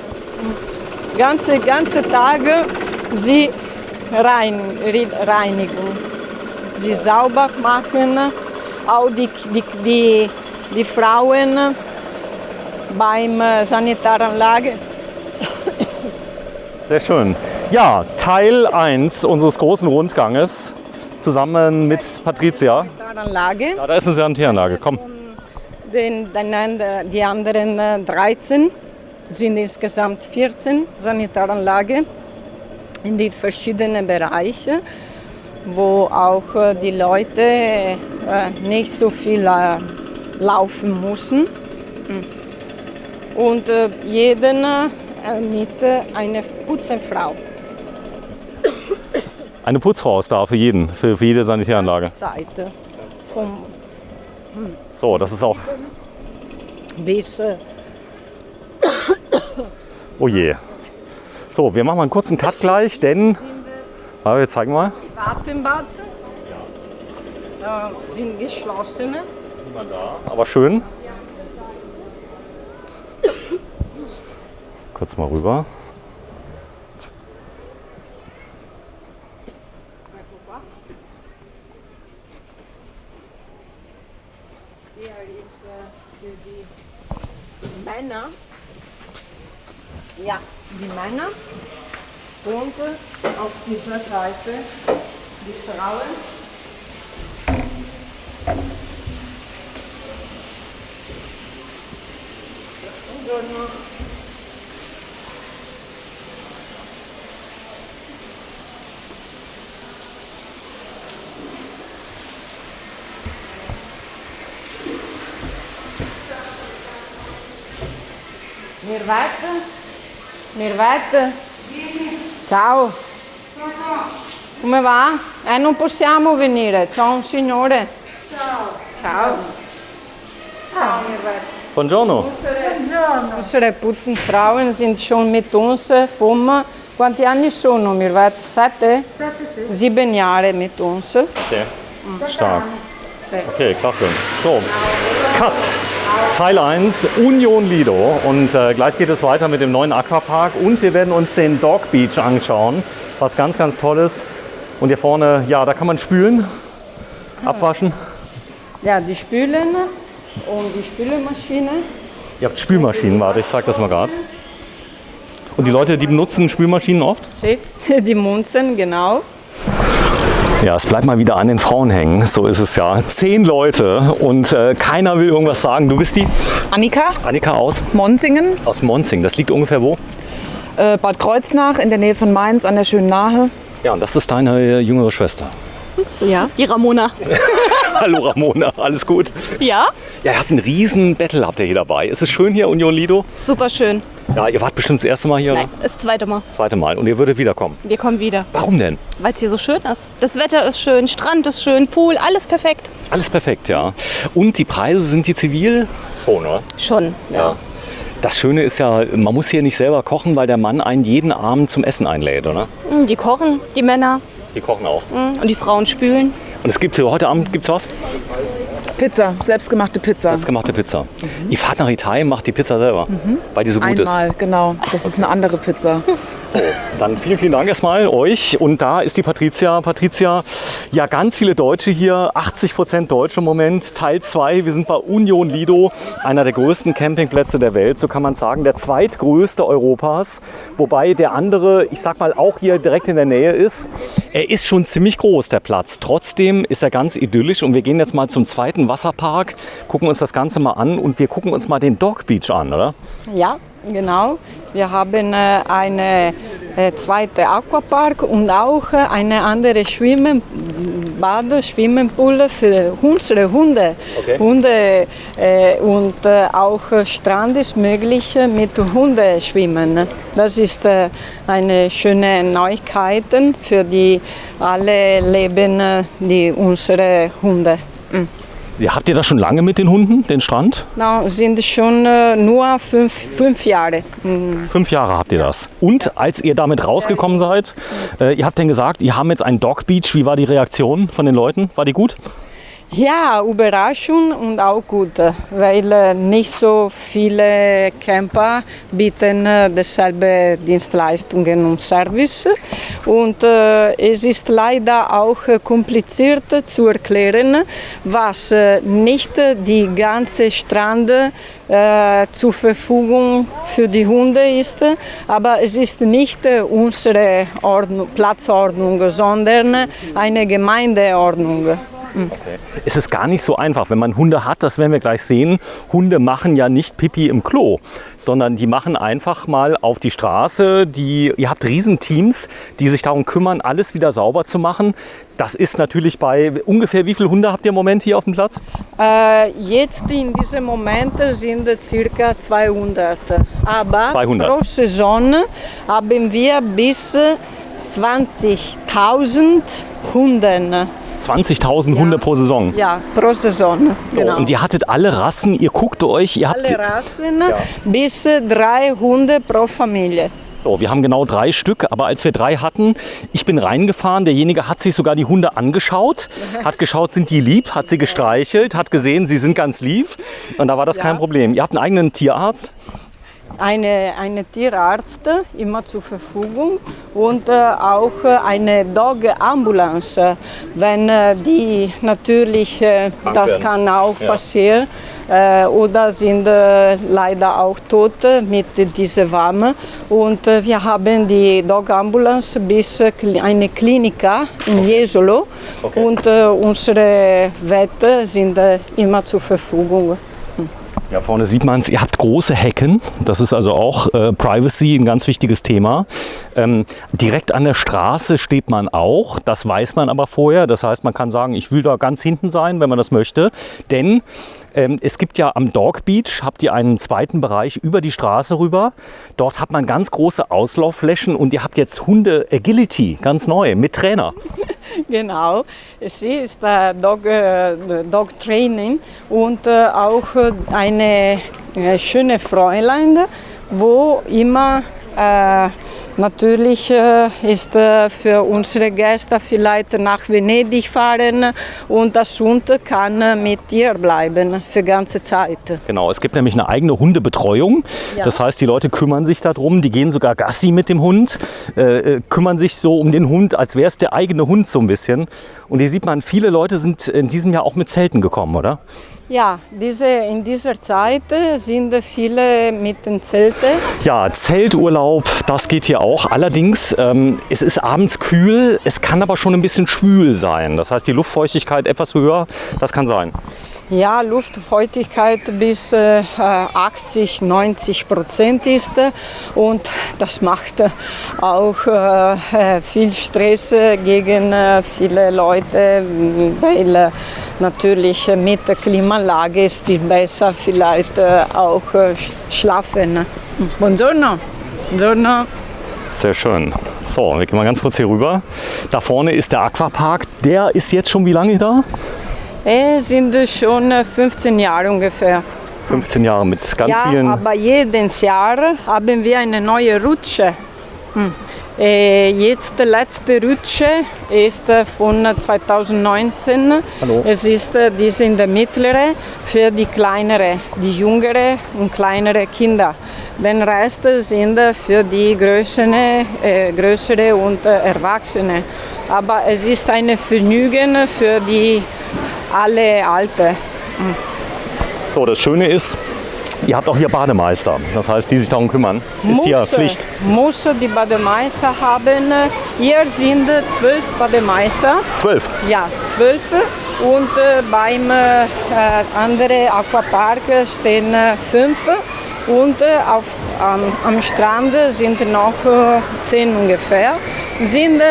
Ganze Tage sie Reinigung. Sie sauber machen, auch die Frauen beim Sanitaranlage. Sehr schön. Ja, Teil 1 unseres großen Rundganges zusammen mit Patricia. Sanitaranlage. Ja, da ist eine Sanitäranlage. Komm. Die anderen 13 sind insgesamt 14 Sanitaranlagen in die verschiedenen Bereiche, wo auch die Leute nicht so viel laufen müssen. Und jeden mit einer Putzfrau. Eine Putzfrau ist da für jeden, für jede Sanitäranlage. Seite vom So, das ist auch. bis Oh je. So, wir machen mal einen kurzen Cut gleich, denn. Wir zeigen mal. Watenbad sind geschlossen. Aber schön. Kurz mal rüber. Hier ist für die Männer. Ja, die Männer. Und auf dieser Seite die Frauen. Buongiorno. Mirvette? Ciao. Come va? Non possiamo venire. Ciao un signore. Ciao. Ciao Mirvette. Buongiorno. Unsere Putzenfrauen sind schon mit uns quanti anni sono Mirvette? 7? 7 Jahre mit uns. Okay. Stark. Okay, klasse. So, Cut. Teil 1, Union Lido. Und gleich geht es weiter mit dem neuen Aquapark. Und wir werden uns den Dog Beach anschauen, was ganz, ganz toll ist. Und hier vorne, ja, da kann man spülen, abwaschen. Ja, die Spülen und die Spülmaschine. Ihr habt Spülmaschinen, warte, ich zeig das mal gerade. Und die Leute, die benutzen Spülmaschinen oft? Die Munzen, genau. Ja, es bleibt mal wieder an den Frauen hängen, so ist es ja. 10 Leute und keiner will irgendwas sagen. Du bist die? Annika, Annika aus? Monzingen, Aus Monzing. Das liegt ungefähr wo? Bad Kreuznach in der Nähe von Mainz an der schönen Nahe. Ja, und das ist deine jüngere Schwester. Ja, die Ramona. Hallo Ramona, alles gut? Ja, Ja, ihr habt einen riesen Battle habt ihr hier dabei. Ist es schön hier, Union Lido? super schön. Ja, ihr wart bestimmt das erste Mal hier, Nein, oder? das zweite Mal. Das zweite Mal. Und ihr würdet wiederkommen. Wir kommen wieder, Warum denn? weil es hier so schön ist. Das Wetter ist schön, Strand ist schön, Pool, alles perfekt. Alles perfekt, ja. Und die Preise sind die zivil? Schon, oder? Schon, ja. Das Schöne ist ja, man muss hier nicht selber kochen, weil der Mann einen jeden Abend zum Essen einlädt, oder? Die kochen, die Männer, Die kochen auch. und die Frauen spülen. Und es gibt heute Abend, gibt's was? Pizza, selbstgemachte Pizza. Selbstgemachte Pizza. Ihr fahrt nach Italien, macht die Pizza selber, weil die so gut ist. Einmal, genau. Das ist eine andere Pizza. So, dann vielen, vielen Dank erstmal euch. Und da ist die Patricia. Patricia, ja, ganz viele Deutsche hier, 80% Deutsche im Moment. Teil 2, wir sind bei Union Lido, einer der größten Campingplätze der Welt, so kann man sagen, der zweitgrößte Europas. Wobei der andere, ich sag mal, auch hier direkt in der Nähe ist. Er ist schon ziemlich groß, der Platz. Trotzdem ist er ganz idyllisch und wir gehen jetzt mal zum zweiten Wasserpark, gucken uns das Ganze mal an und wir gucken uns mal den Dog Beach an, oder? Ja, genau. Wir haben einen zweiten Aquapark und auch eine andere Schwimmpool für unsere Hunde. Okay. Hunde und auch Strand ist möglich mit Hunden schwimmen. Das ist eine schöne Neuigkeit für die alle leben die unsere Hunde. Ja, habt ihr das schon lange mit den Hunden, den Strand? No, sind schon nur fünf Jahre. 5 Jahre habt ihr das. Und als ihr damit rausgekommen seid, ihr habt dann gesagt, ihr haben jetzt einen Dog Beach. Wie war die Reaktion von den Leuten? War die gut? Ja, Überraschung und auch gut, weil nicht so viele Camper bieten dieselbe Dienstleistungen und Service. Und es ist leider auch kompliziert zu erklären, was nicht die ganze Strand zur Verfügung für die Hunde ist, aber es ist nicht unsere Platzordnung, sondern eine Gemeindeordnung. Okay. Es ist gar nicht so einfach, wenn man Hunde hat, das werden wir gleich sehen. Hunde machen ja nicht Pipi im Klo, sondern die machen einfach mal auf die Straße. Ihr habt Riesenteams, die sich darum kümmern, alles wieder sauber zu machen. Das ist natürlich bei ungefähr, wie viele Hunde habt ihr im Moment hier auf dem Platz? Jetzt in diesem Moment sind ca. 200. Aber 200. Pro Saison haben wir bis 20.000 Hunde. 20.000 Hunde pro Saison. Ja, pro Saison. So, Genau. und ihr hattet alle Rassen, ihr guckt euch, ihr habt... Alle Rassen, bis 3 Hunde pro Familie. So, wir haben genau 3 Stück, aber als wir 3 hatten, ich bin reingefahren, derjenige hat sich sogar die Hunde angeschaut, hat geschaut, sind die lieb, hat sie gestreichelt, hat gesehen, sie sind ganz lieb und da war das kein Problem. Ihr habt einen eigenen Tierarzt? Eine Tierarzt immer zur Verfügung und auch eine Dog-Ambulance, wenn die natürlich, das kann auch passieren, oder sind leider auch tot mit dieser Warme. Und wir haben die Dog-Ambulance bis eine Klinik in Jesolo und unsere Wette sind immer zur Verfügung. Ja, vorne sieht man es, ihr habt große Hecken. Das ist also auch Privacy, ein ganz wichtiges Thema. Direkt an der Straße steht man auch, das weiß man aber vorher. Das heißt, man kann sagen, ich will da ganz hinten sein, wenn man das möchte. Denn es gibt ja am Dog Beach, habt ihr einen zweiten Bereich über die Straße rüber. Dort hat man ganz große Auslaufflächen und ihr habt jetzt Hunde Agility, ganz neu, mit Trainer. Genau, sie ist Dog Training und auch eine schöne Fräulein, wo immer natürlich ist für unsere Gäste vielleicht nach Venedig fahren und das Hund kann mit ihr bleiben für ganze Zeit. Genau, es gibt nämlich eine eigene Hundebetreuung. Ja. Das heißt, die Leute kümmern sich darum, die gehen sogar Gassi mit dem Hund, kümmern sich so um den Hund, als wäre es der eigene Hund so ein bisschen. Und hier sieht man, viele Leute sind in diesem Jahr auch mit Zelten gekommen, oder? Ja, in dieser Zeit sind viele mit den Zelten. Ja, Zelturlaub, das geht hier auch. Allerdings, es ist abends kühl, es kann aber schon ein bisschen schwül sein. Das heißt, die Luftfeuchtigkeit etwas höher, das kann sein. Ja, Luftfeuchtigkeit bis 80–90% ist und das macht auch viel Stress gegen viele Leute, weil natürlich mit der Klimaanlage ist viel besser vielleicht auch schlafen. Buongiorno. Buongiorno. Sehr schön. So, wir gehen mal ganz kurz hier rüber. Da vorne ist der Aquapark. Der ist jetzt schon wie lange da? Es sind schon 15 Jahre ungefähr. 15 Jahre mit ganz vielen... Ja, aber jedes Jahr haben wir eine neue Rutsche. Jetzt die letzte Rutsche ist von 2019. Hallo. Es ist diese in der mittlere für die kleinere, die jüngere und kleinere Kinder. Den Rest sind für die größere und Erwachsene. Aber es ist ein Vergnügen für die alle Alte. So, das Schöne ist, ihr habt auch hier Bademeister. Das heißt, die sich darum kümmern. Ist hier Pflicht. Muss die Bademeister haben. Hier sind 12 Bademeister. 12? Ja, 12. Und beim anderen Aquapark stehen 5. Und am Strand sind noch 10 ungefähr. Sind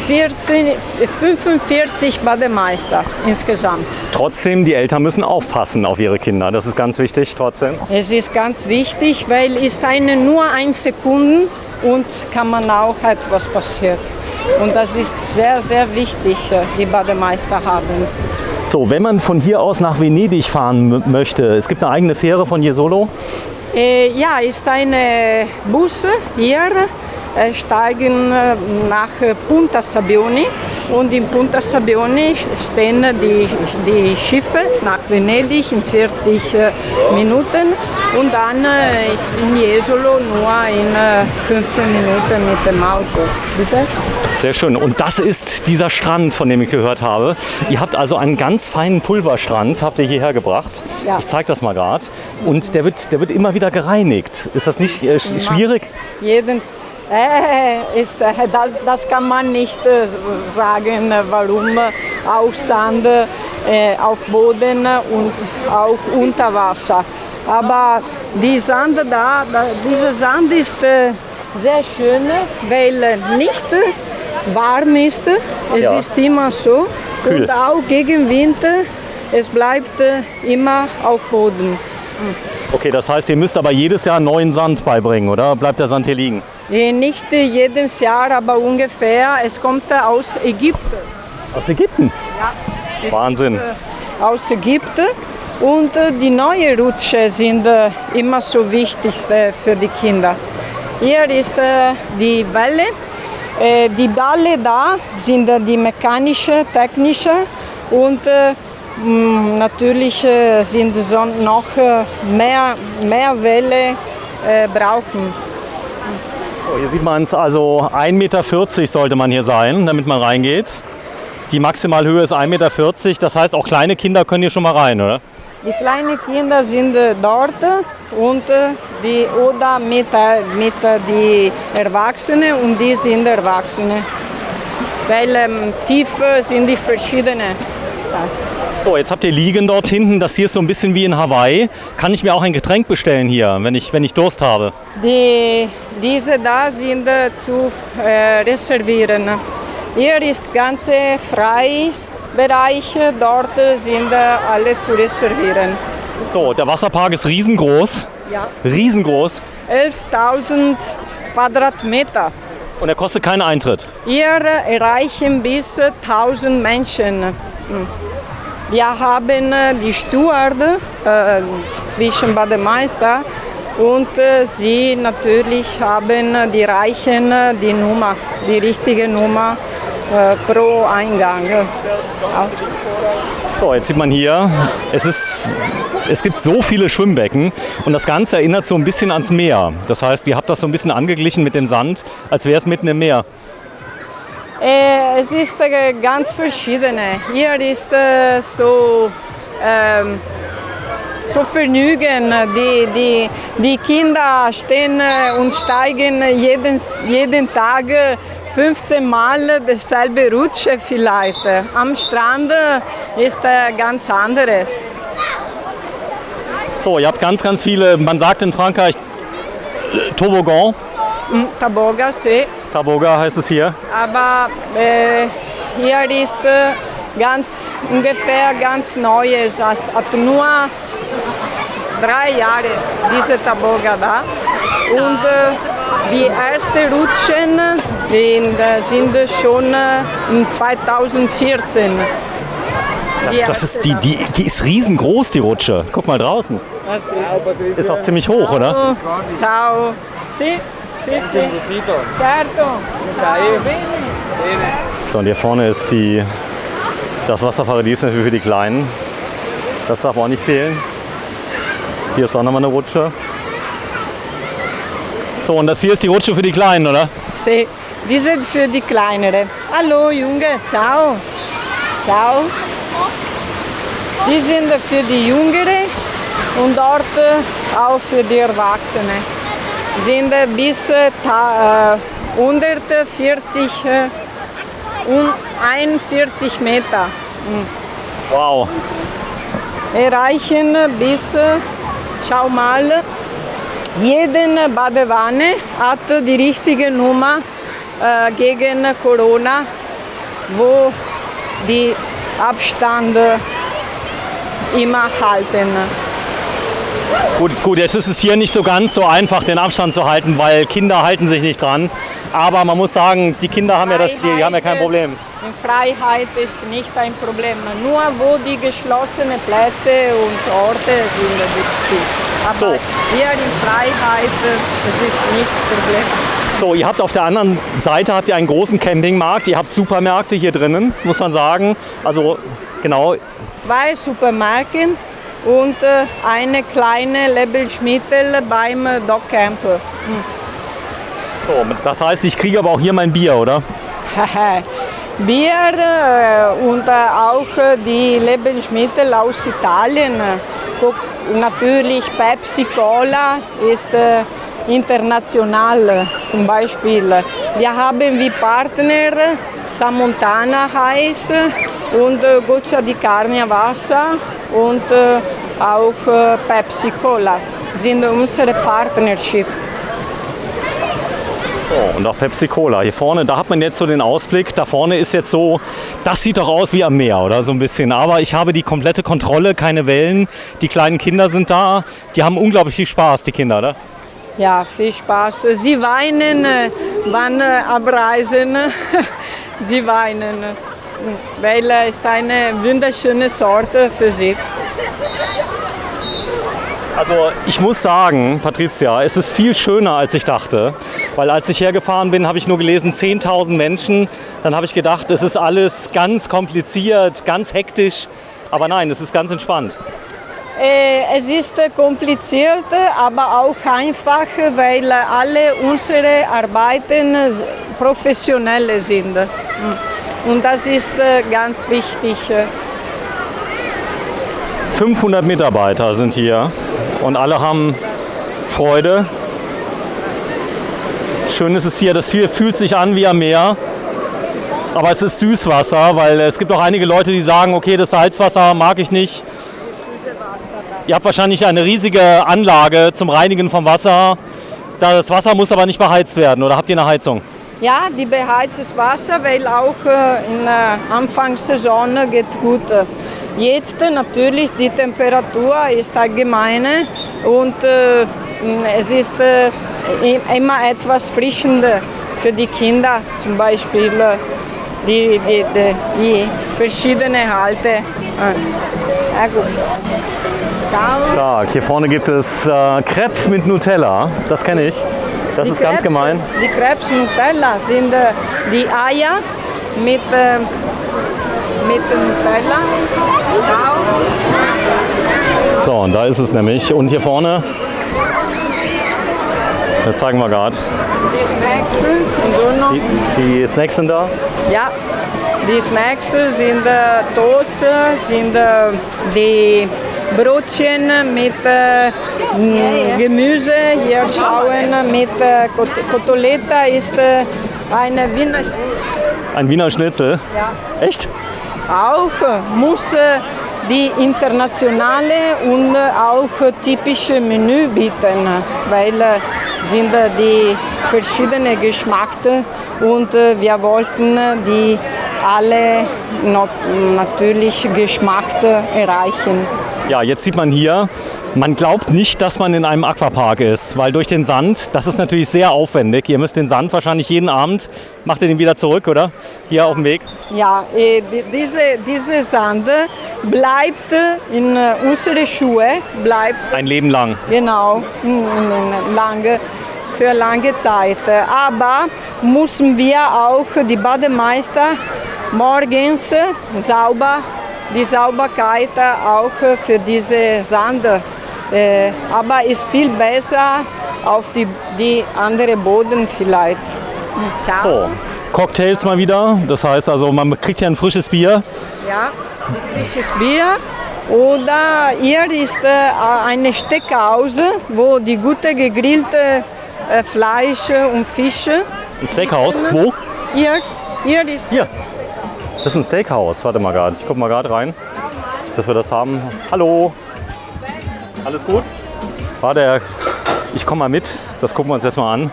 45 Bademeister insgesamt. Trotzdem, die Eltern müssen aufpassen auf ihre Kinder. Das ist ganz wichtig trotzdem. Es ist ganz wichtig, weil es nur 1 Sekunde und kann man auch etwas passiert. Und das ist sehr, sehr wichtig, die Bademeister haben. So, wenn man von hier aus nach Venedig fahren möchte, es gibt eine eigene Fähre von Jesolo. Ja, ist ein Bus hier, steigen nach Punta Sabbioni und in Punta Sabbioni stehen die Schiffe nach Venedig in 40 Minuten und dann ist in Jesolo nur in 15 Minuten mit dem Auto. Bitte? Sehr schön. Und das ist dieser Strand, von dem ich gehört habe. Ihr habt also einen ganz feinen Pulverstrand, habt ihr hierher gebracht. Ja. Ich zeige das mal gerade. Und der wird immer wieder gereinigt. Ist das nicht schwierig? Das kann man nicht sagen, warum auch Sand auf Boden und auch unter Wasser. Aber dieser Sand ist sehr schön, weil nicht warm ist. Es ist immer so. Kühl. Und auch gegen Winter, es bleibt immer auf Boden. Okay, das heißt, ihr müsst aber jedes Jahr neuen Sand beibringen, oder? Bleibt der Sand hier liegen? Nicht jedes Jahr, aber ungefähr. Es kommt aus Ägypten. Aus Ägypten? Ja. Wahnsinn. Aus Ägypten. Und die neuen Rutschen sind immer so wichtig für die Kinder. Hier ist die Welle. Die Bälle da sind die mechanische, technische und natürlich sind noch mehr Welle brauchen. So, hier sieht man es, also 1,40 Meter sollte man hier sein, damit man reingeht. Die Maximalhöhe ist 1,40 Meter, das heißt auch kleine Kinder können hier schon mal rein, oder? Die kleinen Kinder sind dort und oder mit die Erwachsenen und die sind Erwachsene. Weil tief sind die verschiedene. So, jetzt habt ihr Liegen dort hinten. Das hier ist so ein bisschen wie in Hawaii. Kann ich mir auch ein Getränk bestellen hier, wenn ich Durst habe? Diese da sind zu reservieren. Hier ist ganze Freibereich, dort sind alle zu reservieren. So, der Wasserpark ist riesengroß. Ja. Riesengroß. 11.000 Quadratmeter. Und er kostet keinen Eintritt. Hier erreichen bis 1000 Menschen. Wir haben die Steward zwischen Bademeister und sie natürlich haben die Reichen die richtige Nummer pro Eingang. So, jetzt sieht man hier, es gibt so viele Schwimmbecken und das Ganze erinnert so ein bisschen ans Meer. Das heißt, ihr habt das so ein bisschen angeglichen mit dem Sand, als wäre es mitten im Meer. Es ist ganz verschiedene. Hier ist so Vergnügen. Die Kinder stehen und steigen jeden Tag 15 Mal dasselbe Rutsche vielleicht. Am Strand ist ganz anderes. So, ihr habt ganz viele, man sagt in Frankreich Toboggan. Toboggan, sí. Toboggan heißt es hier. Aber hier ist ungefähr ganz Neues. Hat nur 3 Jahre diese Toboggan da. Und die ersten Rutschen sind schon in 2014. Die ist riesengroß, die Rutsche. Guck mal draußen. Ist auch ziemlich hoch, oder? Ciao. Sì, sì, sì. Certo. So, und hier vorne ist das Wasserparadies natürlich für die Kleinen. Das darf auch nicht fehlen. Hier ist auch nochmal eine Rutsche. So, und das hier ist die Rutsche für die Kleinen, oder? Sì, die sind für die Kleineren. Hallo Junge, ciao. Ciao. Die sind für die Jüngeren und dort auch für die Erwachsenen. Sind bis 140 und 41 Meter. Wow. Erreichen bis, schau mal, jede Badewanne hat die richtige Nummer gegen Corona, wo die Abstand immer halten. Gut, jetzt ist es hier nicht so ganz so einfach, den Abstand zu halten, weil Kinder halten sich nicht dran. Aber man muss sagen, die Kinder haben die haben ja kein Problem. In Freiheit ist nicht ein Problem. Nur wo die geschlossenen Plätze und Orte sind wichtig. Aber hier in Freiheit, das ist nicht das Problem. So, ihr habt auf der anderen Seite einen großen Campingmarkt. Ihr habt Supermärkte hier drinnen, muss man sagen. Also genau. 2 Supermärkte und eine kleine Lebensmittel beim Dogcamp. So, das heißt, ich kriege aber auch hier mein Bier, oder? Bier und auch die Lebensmittel aus Italien. Natürlich Pepsi Cola ist international zum Beispiel. Wir haben wie Partner Samontana heißt und Goccia di Carnia Wasser und auch Pepsi Cola sind unsere Partnership. Oh, und auch Pepsi Cola. Hier vorne, da hat man jetzt so den Ausblick. Da vorne ist jetzt so, das sieht doch aus wie am Meer, oder so ein bisschen. Aber ich habe die komplette Kontrolle, keine Wellen. Die kleinen Kinder sind da. Die haben unglaublich viel Spaß, die Kinder, oder? Ja, viel Spaß. Sie weinen, wann abreisen. Sie weinen, weil es ist eine wunderschöne Sorte für sie. Also ich muss sagen, Patricia, es ist viel schöner, als ich dachte. Weil als ich hergefahren bin, habe ich nur gelesen 10.000 Menschen. Dann habe ich gedacht, es ist alles ganz kompliziert, ganz hektisch. Aber nein, es ist ganz entspannt. Es ist kompliziert, aber auch einfach, weil alle unsere Arbeiten professionell sind. Und das ist ganz wichtig. 500 Mitarbeiter sind hier und alle haben Freude. Schön ist es hier, das hier fühlt sich an wie am Meer. Aber es ist Süßwasser, weil es gibt auch einige Leute, die sagen, okay, das Salzwasser mag ich nicht. Ihr habt wahrscheinlich eine riesige Anlage zum Reinigen vom Wasser. Das Wasser muss aber nicht beheizt werden, oder habt ihr eine Heizung? Ja, die beheiztes Wasser, weil auch in der Anfangssaison geht gut. Jetzt natürlich die Temperatur ist allgemeine und es ist immer etwas frischender für die Kinder, zum Beispiel die verschiedenen Halte. Ciao. Stark. Hier vorne gibt es Crepe mit Nutella. Das kenne ich. Das ist ganz gemein. Die Crepes Nutella sind die Eier mit Nutella. Ciao. So, und da ist es nämlich. Und hier vorne, das zeigen wir gerade. Die Snacks und so noch. Die Snacks sind da. Ja, die Snacks sind Toast, sind die Brötchen mit Gemüse. Hier schauen mit Cotoletta ist eine Wiener. Ein Wiener Schnitzel? Ja. Echt? Auch muss die internationale und auch typische Menü bieten, weil sind die verschiedenen Geschmäcker und wir wollten die alle natürlich Geschmäcker erreichen. Ja, jetzt sieht man hier, man glaubt nicht, dass man in einem Aquapark ist, weil durch den Sand, das ist natürlich sehr aufwendig. Ihr müsst den Sand wahrscheinlich jeden Abend, macht ihr den wieder zurück, oder? Hier auf dem Weg? Ja, diese Sand bleibt in unsere Schuhe, bleibt ein Leben lang. Genau, für lange Zeit. Aber müssen wir auch die Bademeister morgens die Sauberkeit auch für diese Sand. Aber ist viel besser auf die andere Boden vielleicht. Ciao. So, Cocktails mal wieder. Das heißt also, man kriegt hier ein frisches Bier. Ja, frisches Bier. Oder hier ist eine Steakhouse, wo die gute gegrillte Fleisch und Fische. Ein Steakhouse? Wo? Hier ist. Hier. Das ist ein Steakhouse. Warte mal gerade. Ich gucke mal gerade rein, dass wir das haben. Hallo. Alles gut? Warte, ich komme mal mit. Das gucken wir uns jetzt mal an.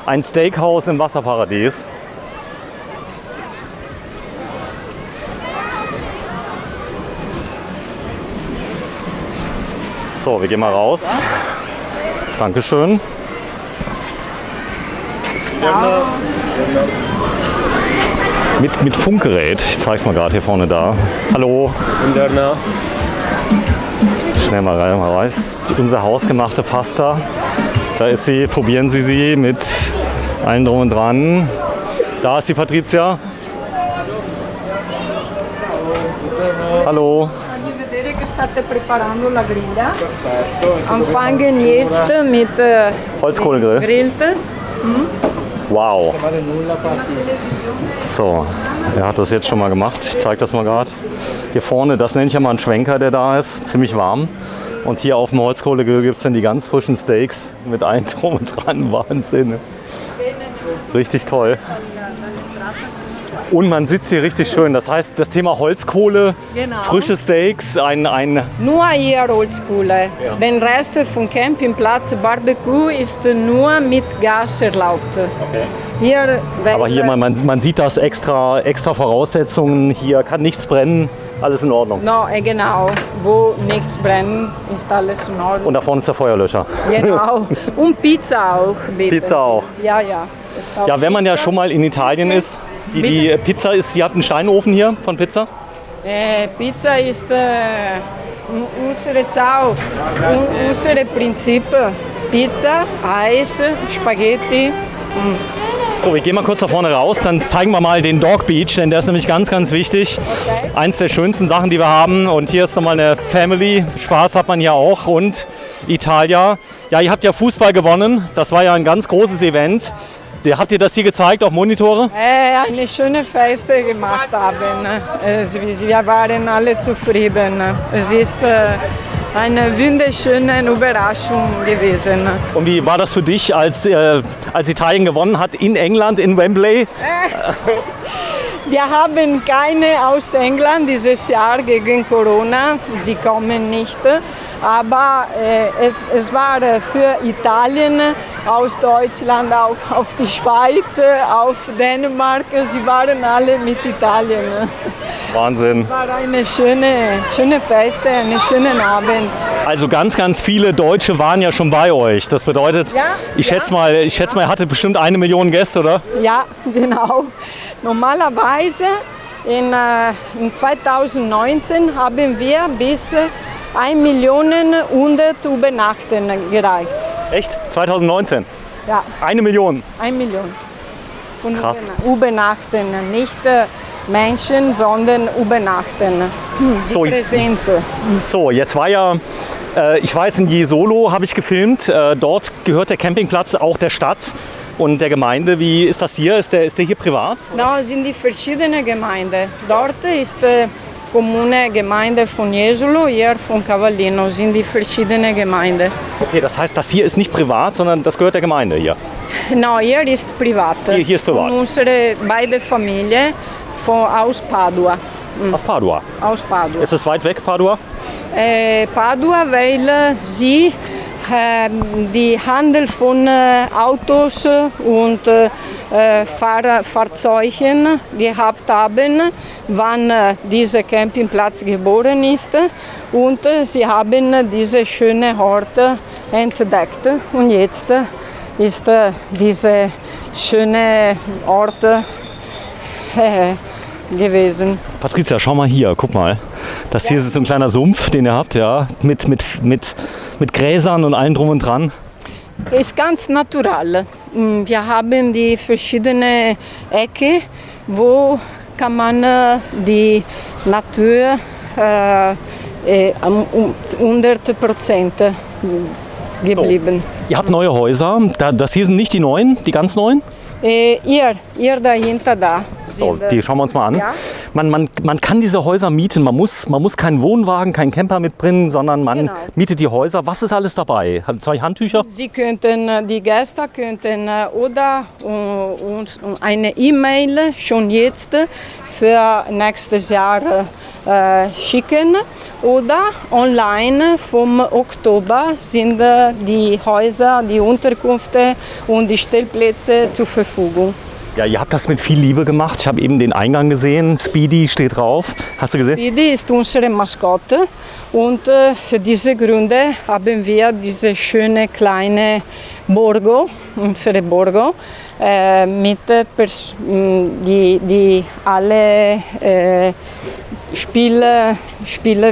Ein Steakhouse im Wasserparadies. So, wir gehen mal raus. Dankeschön. Mit Funkgerät. Ich zeig's mal gerade hier vorne da. Hallo. Schnell mal rein, mal rein. Unsere hausgemachte Pasta. Da ist sie. Probieren Sie sie mit allem drum und dran. Da ist die Patricia. Hallo. Vedere che state preparando la griglia. Anfangen jetzt mit Holzkohlegrill. Grillte. Wow. So, er hat das jetzt schon mal gemacht. Ich zeige das mal gerade. Hier vorne, das nenne ich ja mal einen Schwenker, der da ist. Ziemlich warm. Und hier auf dem Holzkohlegrill gibt es dann die ganz frischen Steaks mit allem drum und dran. Wahnsinn. Richtig toll. Und man sitzt hier richtig schön. Das heißt, das Thema Holzkohle, Genau. frische Steaks, Nur hier Holzkohle. Den Rest vom Campingplatz Barbecue ist nur mit Gas erlaubt. Okay. Hier, Aber hier, man sieht das extra Voraussetzungen. Hier kann nichts brennen. Alles in Ordnung. No, genau. Wo nichts brennt, ist alles in Ordnung. Und da vorne ist der Feuerlöscher. Genau. Und Pizza auch, bitte. Pizza auch. Ja, ja. Ist auch Ja, wenn man ja Pizza. schon mal in Italien ist, die Pizza ist, sie hat einen Steinofen hier von Pizza. Pizza ist unsere Prinzip. Pizza, Eis, Spaghetti. So, wir gehen mal kurz da vorne raus, dann zeigen wir mal den Dog Beach, denn der ist nämlich ganz, ganz wichtig. Eins der schönsten Sachen, die wir haben. Und hier ist nochmal eine Family. Spaß hat man hier auch. Und Italia. Ja, ihr habt ja Fußball gewonnen. Das war ja ein ganz großes Event. Habt ihr das hier gezeigt auf Monitore? Eine schöne Feste gemacht haben. Wir waren alle zufrieden. Es ist eine wunderschöne Überraschung gewesen. Und wie war das für dich, als Italien gewonnen hat in England, in Wembley? Wir haben keine aus England dieses Jahr gegen Corona. Sie kommen nicht. Aber es war für Italien, aus Deutschland, auch auf die Schweiz, auf Dänemark. Sie waren alle mit Italien. Wahnsinn. Es war eine schöne Feste, einen schönen Abend. Also ganz, ganz viele Deutsche waren ja schon bei euch. Das bedeutet, Ja, ich schätze mal, ihr hattet bestimmt 1 Million Gäste, oder? Ja, genau. Normalerweise in 2019 haben wir bis 1.100.000 Übernachten gereicht. Echt? 2019? Ja, 1 Million. 1 Million. Von Krass. Übernachten, nicht Menschen, sondern Übernachten. Die So. Präsenz. So, jetzt war ja, ich war jetzt in Jesolo, habe ich gefilmt. Dort gehört der Campingplatz auch der Stadt und der Gemeinde. Wie ist das hier? Ist der hier privat? Da sind die verschiedenen Gemeinden. Dort ist Kommune Gemeinde von Jesolo, hier von Cavallino sind die verschiedenen Gemeinden. Okay, das heißt, das hier ist nicht privat, sondern das gehört der Gemeinde hier. No, hier ist privat. Hier ist privat. Von unsere beide Familien aus Padua. Aus Padua. Aus Padua. Ist es weit weg, Padua? Padua, weil sie die Handel von Autos und Fahrzeugen gehabt haben, wann dieser Campingplatz geboren ist. Und sie haben diese schöne Ort entdeckt. Und jetzt ist dieser schöne Ort gewesen. Patricia, schau mal hier, guck mal. Das hier ist so ein kleiner Sumpf, den ihr habt, ja, mit Gräsern und allem drum und dran. Ist ganz natural. Wir haben die verschiedenen Ecken, wo kann man die Natur 100% geblieben. Ihr habt neue Häuser. Das hier sind nicht die neuen, die ganz neuen? Ihr dahinter da. So, die schauen wir uns mal an. Ja. Man kann diese Häuser mieten. Man muss keinen Wohnwagen, keinen Camper mitbringen, sondern man Genau. mietet die Häuser. Was ist alles dabei? 2 Handtücher? Die Gäste könnten oder uns eine E-Mail schon jetzt für nächstes Jahr schicken oder online vom Oktober sind die Häuser, die Unterkünfte und die Stellplätze zur Verfügung. Ja, ihr habt das mit viel Liebe gemacht. Ich habe eben den Eingang gesehen. Speedy steht drauf. Hast du gesehen? Speedy ist unsere Maskottche und für diese Gründe haben wir diese schöne kleine Borgo, unsere Borgo, die alle Spiele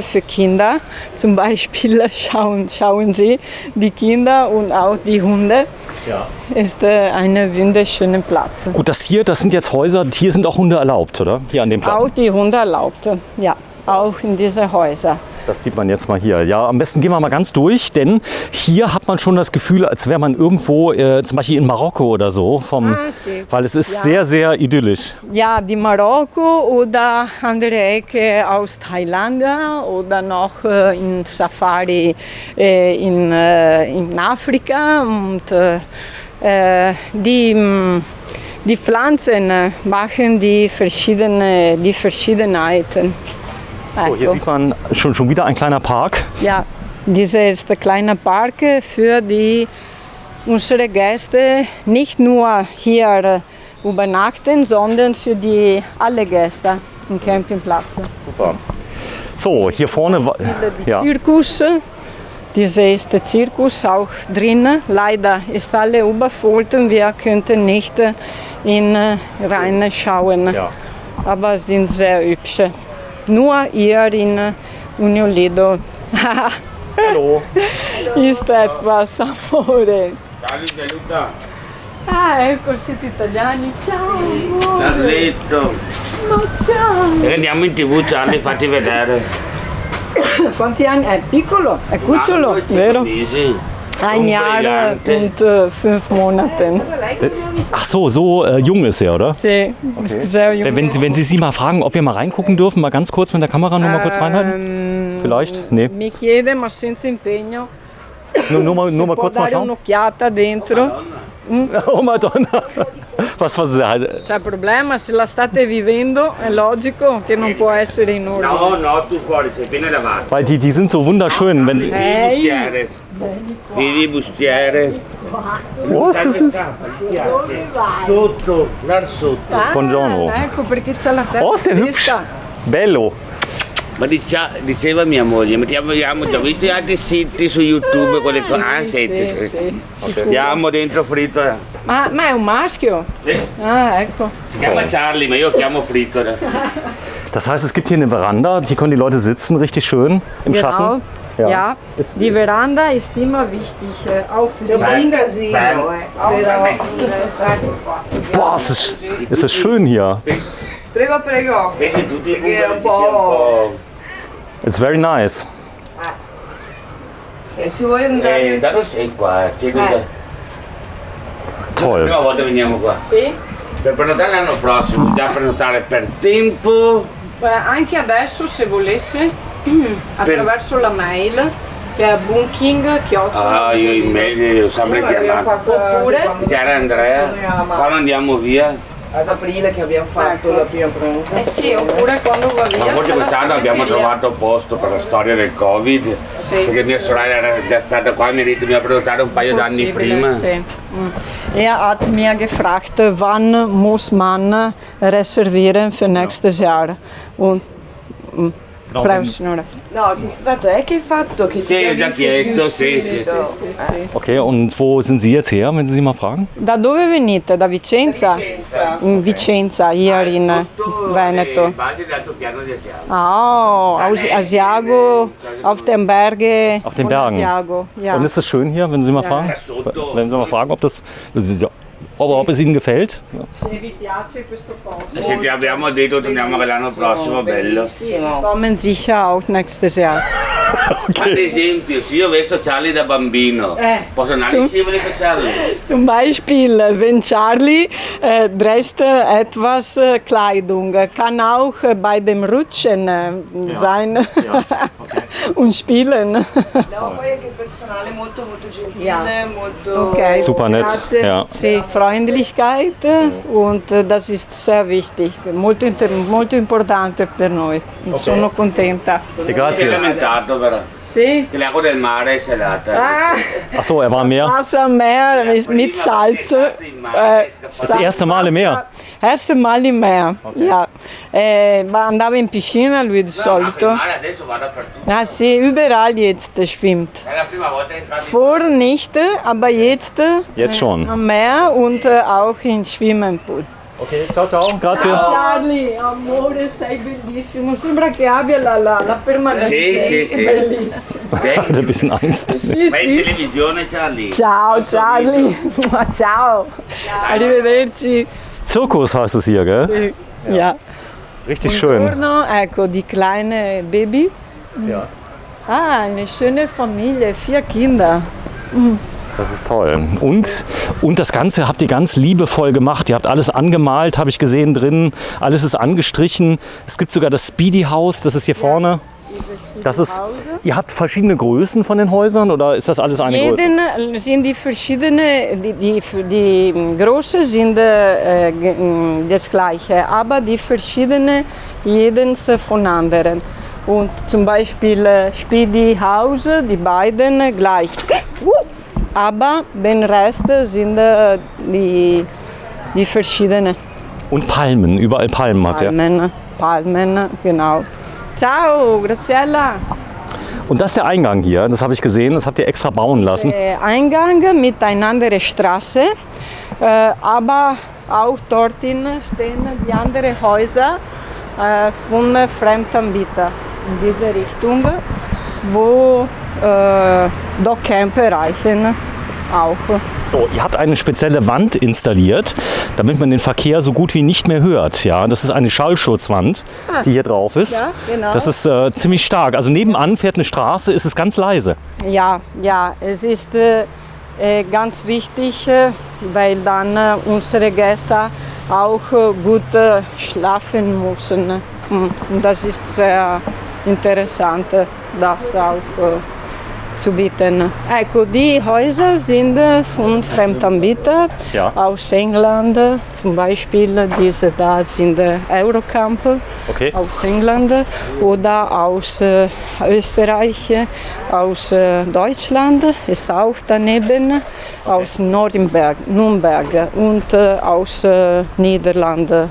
für Kinder, zum Beispiel schauen Sie die Kinder und auch die Hunde. Ja. Ist ein wunderschöner Platz. Gut, das sind jetzt Häuser, hier sind auch Hunde erlaubt, oder? Hier an dem Platz. Auch die Hunde erlaubt, ja, auch in diese Häuser. Das sieht man jetzt mal hier. Ja, am besten gehen wir mal ganz durch, denn hier hat man schon das Gefühl, als wäre man irgendwo, zum Beispiel in Marokko oder so, weil es ist sehr, sehr idyllisch. Ja, die Marokko oder andere Ecke aus Thailand oder noch in Safari in Afrika. Und die Pflanzen machen die Verschiedenheiten. So, hier sieht man schon wieder ein kleiner Park. Ja, dieser ist der kleine Park für unsere Gäste, nicht nur hier übernachten, sondern für alle Gäste im Campingplatz. Super. So, hier vorne Zirkus. Dieser ist der Zirkus auch drin. Leider ist alle überfüllt und wir könnten nicht reinschauen. Ja. Aber sind sehr hübsch. Nur hier in Union Lido. Hallo. Ist etwas amore. Ecco, siete italiani. Ciao. Carletto. Ma ciao. Andiamo in TV, Charlie, fatti vedere. Quanti anni? È piccolo? È cucciolo, vero? Ein Jahr und 5 Monate. Ach so, jung ist er, oder? Sí, ist sehr jung. Wenn Sie mal fragen, ob wir mal reingucken dürfen, mal ganz kurz mit der Kamera nur mal kurz reinhalten? Vielleicht? Nee. Mi chiede, ma senza impegno. Nur mal kurz mal schauen. Un'occhiata dentro. Oh Madonna. Was C'è problema, se la state vivendo è logico che non può essere in ordine. No, tu fuori, sei appena lavato. Weil die sind so wunderschön, wenn sie. Vivi bustiere. Oh, ist das süß. Sotto, là sotto. Buongiorno. Ecco perché c'è la terra. Oh, ist der hübsch. Bello. Ma diceva mia moglie, mettiamo, già visto gli altri siti su YouTube, quelle cose. Ah, senti. Mettiamo dentro fritto. Ma è un maschio? Sì. Ah, ecco. Chiama Charlie, ma io chiamo fritto. Das heißt, es gibt hier eine Veranda, hier können die Leute sitzen, richtig schön im Schatten. Ja, die Veranda ist immer wichtig, auch für die Kinder. Boah, es ist schön hier. Prego, prego. It's very nice. Se vuoi andare... Da dove sei qua? Toll. La prima volta veniamo qua. Sì? Per prenotare l'anno prossimo, già prenotare per tempo. Anche adesso, se volesse, attraverso la mail, che è Booking, Ah, io in mail ho sempre chiamato. Oppure... Chiara Andrea, quando andiamo via? Ad aprile che abbiamo fatto la prima prenotazione. Sì, oppure quando va via. Ma forse quest'anno abbiamo trovato posto per la storia del Covid, perché mia sorella era già stata qua e mi ha detto mi ha prenotato un paio d'anni prima. Sì. Hat mir gefragt, wann muss man reservieren für nächstes Jahr. Und prego signora. No, sei stata te che hai fatto? Che Sì, ho già chiesto, sì. Okay, und wo sind Sie jetzt her, wenn Sie mal fragen? Da dove venite? Da Vicenza? In Vicenza, hier in Veneto. Oh, aus Asiago, auf dem Berge. Auf den Bergen. Asiago, ja. Und ist es schön hier, wenn Sie mal fragen? Wenn Sie mal fragen, ob es Ihnen gefällt? Se ti abbiamo detto torniamo l'anno prossimo, bello. Kommen sicher auch nächstes Jahr. Ad esempio, se io vesto Charlie da bambino, posso andare insieme a Charlie? Zum Beispiel, wenn Charlie dresst etwas Kleidung, kann auch bei dem Rutschen sein und spielen. No, poi anche il personale molto gentile, molto... Okay. Super nett. Grazie. Ja. Sì, Freundlichkeit und das ist sehr wichtig, molto importante per noi. Sono contenta. Grazie. Si è lamentato però. Sì. Il lago del mare è salata. Ah, Ach so, er war im Meer. Wasser am Meer mit Salz. Das erste Mal im Meer. Erste Mal im Meer, ja. Ma andava in piscina lui di Il solito. mare adesso va dappertutto. Ah sì, überall jetzt schwimmt. È la prima volta che entrate in Vor nicht, aber jetzt, Jetzt schon. am Meer und auch im Schwimmenpool. Okay, ciao, ciao. Grazie. Charlie, amore, sei bellissimo. Sembra che abbia la permanenza. Sì, sì. Bellissimo. Hatte ein bisschen Angst. Sì, Vai in sì. televisione, Charlie. Ciao Charlie. Ciao. Arrivederci. Zirkus heißt es hier, gell? Ja. Richtig schön. Buongiorno, ecco die kleine Baby. Ja. Ah, eine schöne Familie, 4 Kinder. Das ist toll. Und das Ganze habt ihr ganz liebevoll gemacht. Ihr habt alles angemalt, habe ich gesehen drin. Alles ist angestrichen. Es gibt sogar das Speedy House, das ist hier vorne. Das ist, ihr habt verschiedene Größen von den Häusern oder ist das alles eine Größe? Jeden sind die verschiedene, die große sind das gleiche, aber die verschiedene jedes von anderen. Und zum Beispiel Speedy House, die beiden gleich. Aber den Rest sind die verschiedenen Und Palmen, überall Palmen hat er. Palmen, genau. Ciao, Graziella. Und das ist der Eingang hier, das habe ich gesehen, das habt ihr extra bauen lassen. Eingang mit einer anderen Straße, aber auch dort stehen die anderen Häuser von Fremdanbietern in diese Richtung, wo Dockcamper reichen auch. So, ihr habt eine spezielle Wand installiert, damit man den Verkehr so gut wie nicht mehr hört. Ja, das ist eine Schallschutzwand, die hier drauf ist. Ja, genau. Das ist ziemlich stark. Also nebenan fährt eine Straße, ist es ganz leise. Ja, es ist ganz wichtig, weil dann unsere Gäste auch gut schlafen müssen. Und das ist sehr interessant, das auch zu bieten. Ecco, die Häuser sind von Fremdanbietern aus England, zum Beispiel diese da sind Eurocamp aus England oder aus Österreich, aus Deutschland ist auch daneben, aus Nürnberg und aus Niederlanden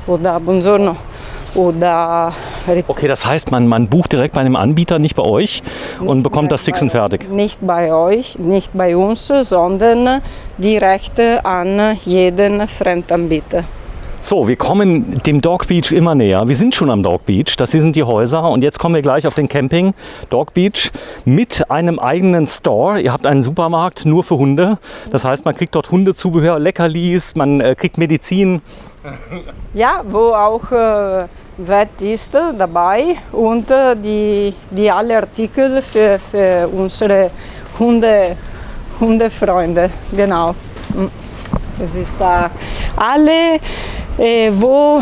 oder Buongiorno. Oder okay, das heißt, man bucht direkt bei einem Anbieter, nicht bei euch und bekommt das fix und fertig? Nicht bei euch, nicht bei uns, sondern direkt an jeden Fremdanbieter. So, wir kommen dem Dog Beach immer näher. Wir sind schon am Dog Beach, das hier sind die Häuser und jetzt kommen wir gleich auf den Camping Dog Beach mit einem eigenen Store. Ihr habt einen Supermarkt nur für Hunde, das heißt, man kriegt dort Hundezubehör, Leckerlis, man kriegt Medizin. Ja, wo auch Wett ist dabei und die alle Artikel für unsere Hundefreunde, genau. Es ist da alle, wo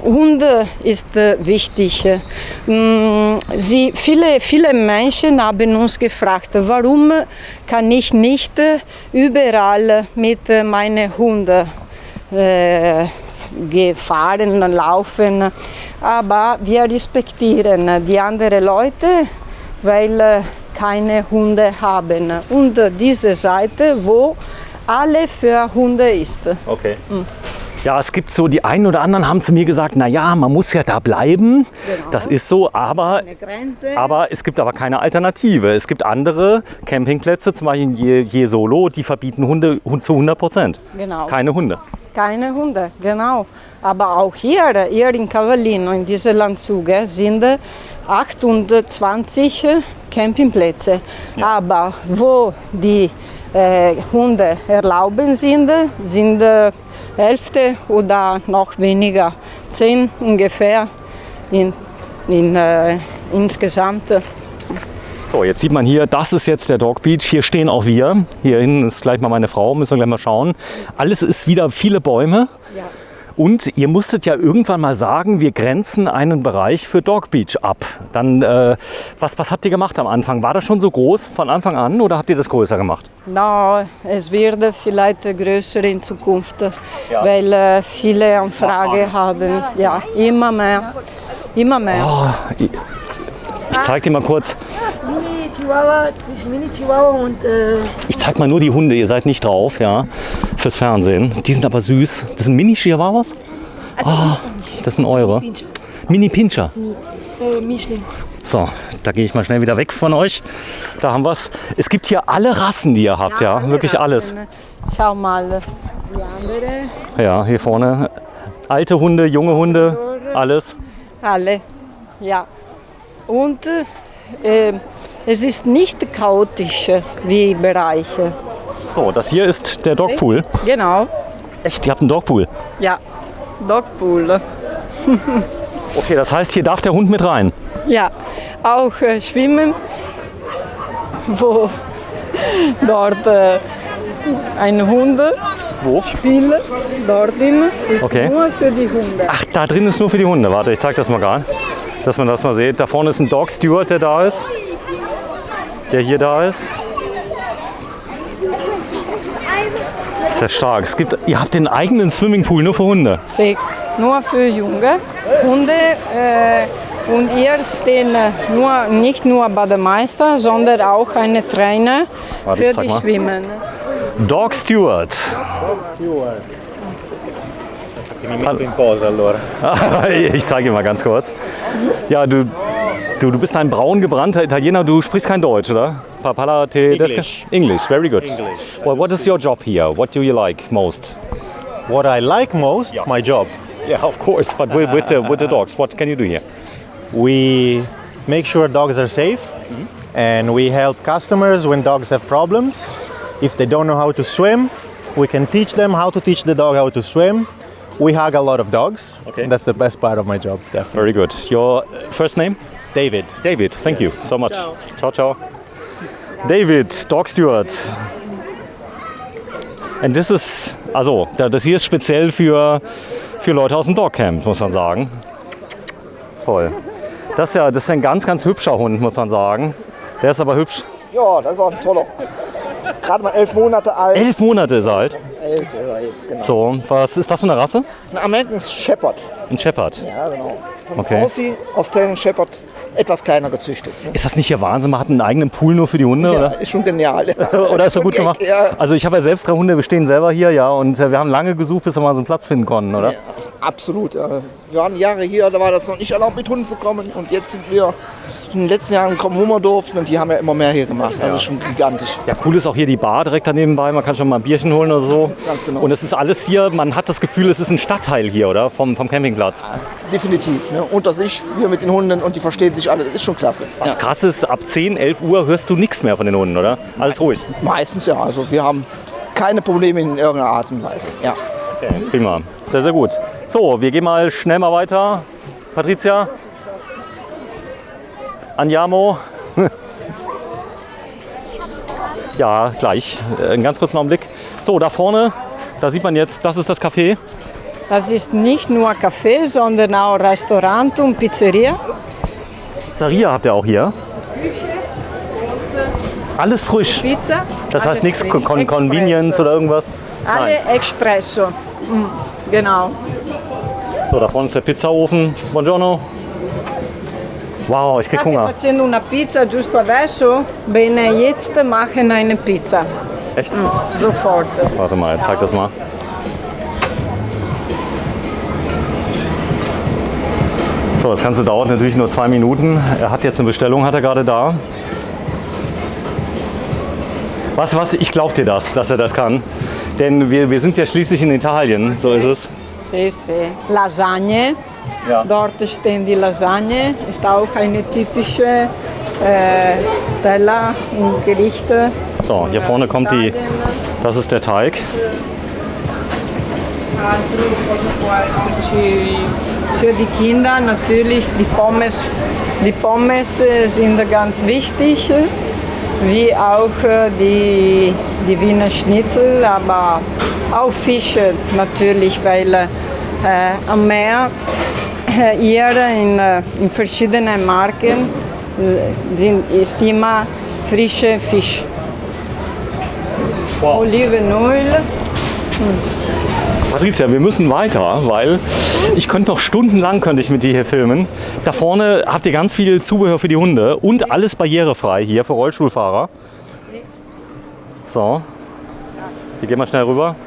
Hunde ist wichtig. Viele Menschen haben uns gefragt, warum kann ich nicht überall mit meinen Hunden fahren, laufen, aber wir respektieren die anderen Leute, weil keine Hunde haben. Und diese Seite, wo alle für Hunde ist. Okay. Ja, es gibt so, die einen oder anderen haben zu mir gesagt, naja, man muss ja da bleiben, das ist so, aber es gibt aber keine Alternative. Es gibt andere Campingplätze, zum Beispiel Je Solo, die verbieten Hunde zu 100%. Genau. Keine Hunde. Keine Hunde, genau. Aber auch hier in Cavallino, in diesem Landzug, sind 28 Campingplätze. Ja. Aber wo die Hunde erlauben sind, sind Hälfte oder noch weniger, 10 ungefähr insgesamt. So, jetzt sieht man hier, das ist jetzt der Dog Beach. Hier stehen auch wir. Hier hinten ist gleich mal meine Frau, müssen wir gleich mal schauen. Alles ist wieder viele Bäume. Ja. Und ihr musstet ja irgendwann mal sagen, wir grenzen einen Bereich für Dog Beach ab. Dann, was habt ihr gemacht am Anfang? War das schon so groß von Anfang an oder habt ihr das größer gemacht? No, es wird vielleicht größer in Zukunft, weil viele Anfragen haben. Ja, immer mehr. Immer mehr. Oh, ich zeige dir mal kurz. Chihuahua, zwischen Mini-Chihuahua und Ich zeig mal nur die Hunde, ihr seid nicht drauf, ja, fürs Fernsehen. Die sind aber süß. Das sind Mini-Chihuahuas? Oh, das sind eure. Mini-Pinscher. Mischling. So, da gehe ich mal schnell wieder weg von euch. Da haben wir es. Es gibt hier alle Rassen, die ihr habt, ja, wirklich alles. Schau mal, die andere. Ja, hier vorne. Alte Hunde, junge Hunde, alles. Alle, ja. Und es ist nicht chaotisch wie Bereiche. So, das hier ist der Dogpool. Genau, Echt, ihr habt einen Dogpool? ja. Dogpool. Okay, das heißt, hier darf der Hund mit rein. Ja, auch schwimmen, wo dort ein Hund spielt. Dort ist Okay. nur für die Hunde. Ach, da drin ist nur für die Hunde. Warte, ich zeig das mal gerade, dass man das mal sieht. Da vorne ist ein Dog Steward, der da ist. Der hier da ist. Sehr stark. Ihr habt den eigenen Swimmingpool nur für Hunde. Nur für junge Hunde. Und hier stehen nicht nur Bademeister, sondern auch eine Trainer Warte, für ich zeig die mal. Schwimmen. Dog Steward. Ich zeige mal ganz kurz. Ja, du bist ein braun gebrannter Italiener. Du sprichst kein Deutsch, oder? Parla te English, very good. Well, what is your job here? What do you like most? What I like most, my job. Yeah, of course, but with the dogs, what can you do here? We make sure dogs are safe and we help customers when dogs have problems. If they don't know how to swim, we can teach them how to teach the dog how to swim. We hug a lot of dogs. Okay. That's the best part of my job, definitely. Very good. Your first name? David. David, thank you so much. Ciao, ciao. David, Dog Steward. And this is, also, das hier ist speziell für Leute aus dem Dogcamp, muss man sagen. Toll. Das ist ein ganz, ganz hübscher Hund, muss man sagen. Der ist aber hübsch. Ja, das ist auch ein toller. Gerade mal 11 Monate alt. 11 Monate ist er alt. 11 ist er jetzt, genau. So, was ist das für eine Rasse? Ein American Shepherd. Ein Shepherd. Ja, genau. Von Okay. Aussie, Australian Shepherd, etwas kleiner gezüchtet. Ne? Ist das nicht hier Wahnsinn? Man hat einen eigenen Pool nur für die Hunde, Ja, oder? ist schon genial. Oder ist er gut Schon gemacht? echt, ja. Also ich habe ja selbst 3 Hunde, wir stehen selber hier, ja, und wir haben lange gesucht, bis wir mal so einen Platz finden konnten, oder? Ja, absolut. Ja. Wir waren Jahre hier, da war das noch nicht erlaubt, mit Hunden zu kommen. Und jetzt sind wir in den letzten Jahren gekommen, wo wir durften. Und die haben ja immer mehr hier gemacht. Also schon gigantisch. Ja, cool ist auch hier die Bar direkt daneben bei. Man kann schon mal ein Bierchen holen oder so. Ganz genau. Und es ist alles hier, man hat das Gefühl, es ist ein Stadtteil hier, oder? Vom Campingplatz. Definitiv. Ne? Unter sich, wir mit den Hunden und die verstehen sich alle. Das ist schon klasse. Was Ja. krass ist, ab 10, 11 Uhr hörst du nichts mehr von den Hunden, oder? Alles ruhig. Meistens ja. Also wir haben keine Probleme in irgendeiner Art und Weise. Ja. Okay, prima. Sehr, sehr gut. So, wir gehen mal schnell mal weiter. Patricia? Andiamo? Ja, gleich. Einen ganz kurzen Augenblick. So, da vorne, da sieht man jetzt, das ist das Café. Das ist nicht nur Café, sondern auch Restaurant und Pizzeria. Pizzeria habt ihr auch hier. Alles frisch. Pizza. Das heißt alles nichts frisch. Convenience Espresso. oder irgendwas? Alle Espresso. Genau. So, da vorne ist der Pizzaofen. Buongiorno. Wow, ich krieg State Hunger. facendo una pizza giusto adesso? Bene, jetzt machen eine Pizza. Echt? Sofort. Warte mal, zeig das mal. So, das Ganze dauert natürlich nur 2 Minuten. Er hat jetzt eine Bestellung, hat er gerade da. Was? Ich glaub dir das, dass er das kann. Denn wir sind ja schließlich in Italien, so ist es. Sì, sì. Lasagne. Ja. Dort stehen die Lasagne. Ist auch eine typische Teller und Gerichte. So, hier vorne kommt die, das ist der Teig. Altro cosa può esserci für die Kinder natürlich die Pommes. Die Pommes sind ganz wichtig, wie auch die Wiener Schnitzel, aber auch Fische natürlich, weil am Meer hier in verschiedenen Marken ist immer frische Fisch. Wow. Olivenöl. Patricia, wir müssen weiter, weil ich könnte noch stundenlang mit dir hier filmen. Da vorne habt ihr ganz viel Zubehör für die Hunde und alles barrierefrei hier für Rollstuhlfahrer. So, hier gehen wir schnell rüber.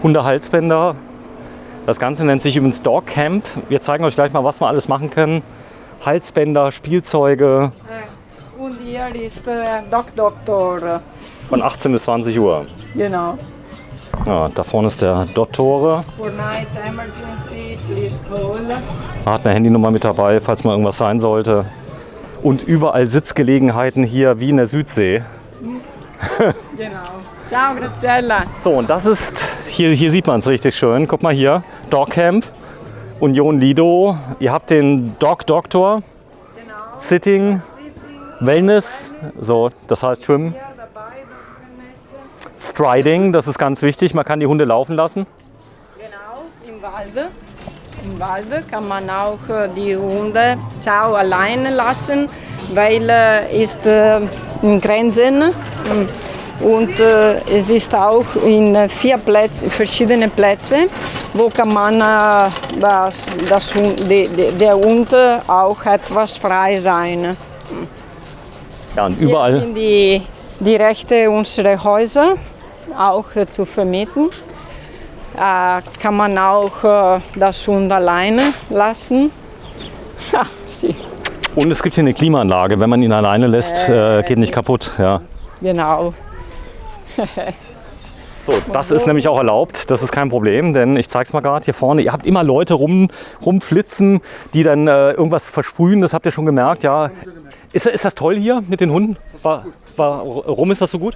Hundehalsbänder. Das Ganze nennt sich übrigens Dog Camp. Wir zeigen euch gleich mal, was wir alles machen können. Halsbänder, Spielzeuge. Und hier ist der Dog Doktor. Von 18 bis 20 Uhr. Genau. Ja, da vorne ist der Dottore. For night emergency, please call. Hat eine Handynummer mit dabei, falls mal irgendwas sein sollte. Und überall Sitzgelegenheiten hier wie in der Südsee. Genau. Ciao, Graziella. So, und das ist, hier sieht man es richtig schön. Guck mal hier, Dog Camp, Union Lido. Ihr habt den Dog Doktor, Sitting, Wellness, so, das heißt Schwimmen. Striding, das ist ganz wichtig, man kann die Hunde laufen lassen. Genau, im Walde. Im Walde kann man auch die Hunde alleine lassen, weil ist in Grenzen und es ist auch in 4 Plätze, verschiedene Plätze, wo kann man der Hund auch etwas frei sein. Ja, und überall. Hier sind die Rechte unserer Häuser auch zu vermieten. Kann man auch das Hund alleine lassen. Ja, und es gibt hier eine Klimaanlage, wenn man ihn alleine lässt, geht nicht kaputt. Ja. Genau. So, das ist nämlich auch erlaubt, das ist kein Problem, denn ich zeig's mal gerade hier vorne, ihr habt immer Leute rumflitzen, die dann irgendwas versprühen, das habt ihr schon gemerkt, ja. Ist das toll hier mit den Hunden? Warum ist das so gut?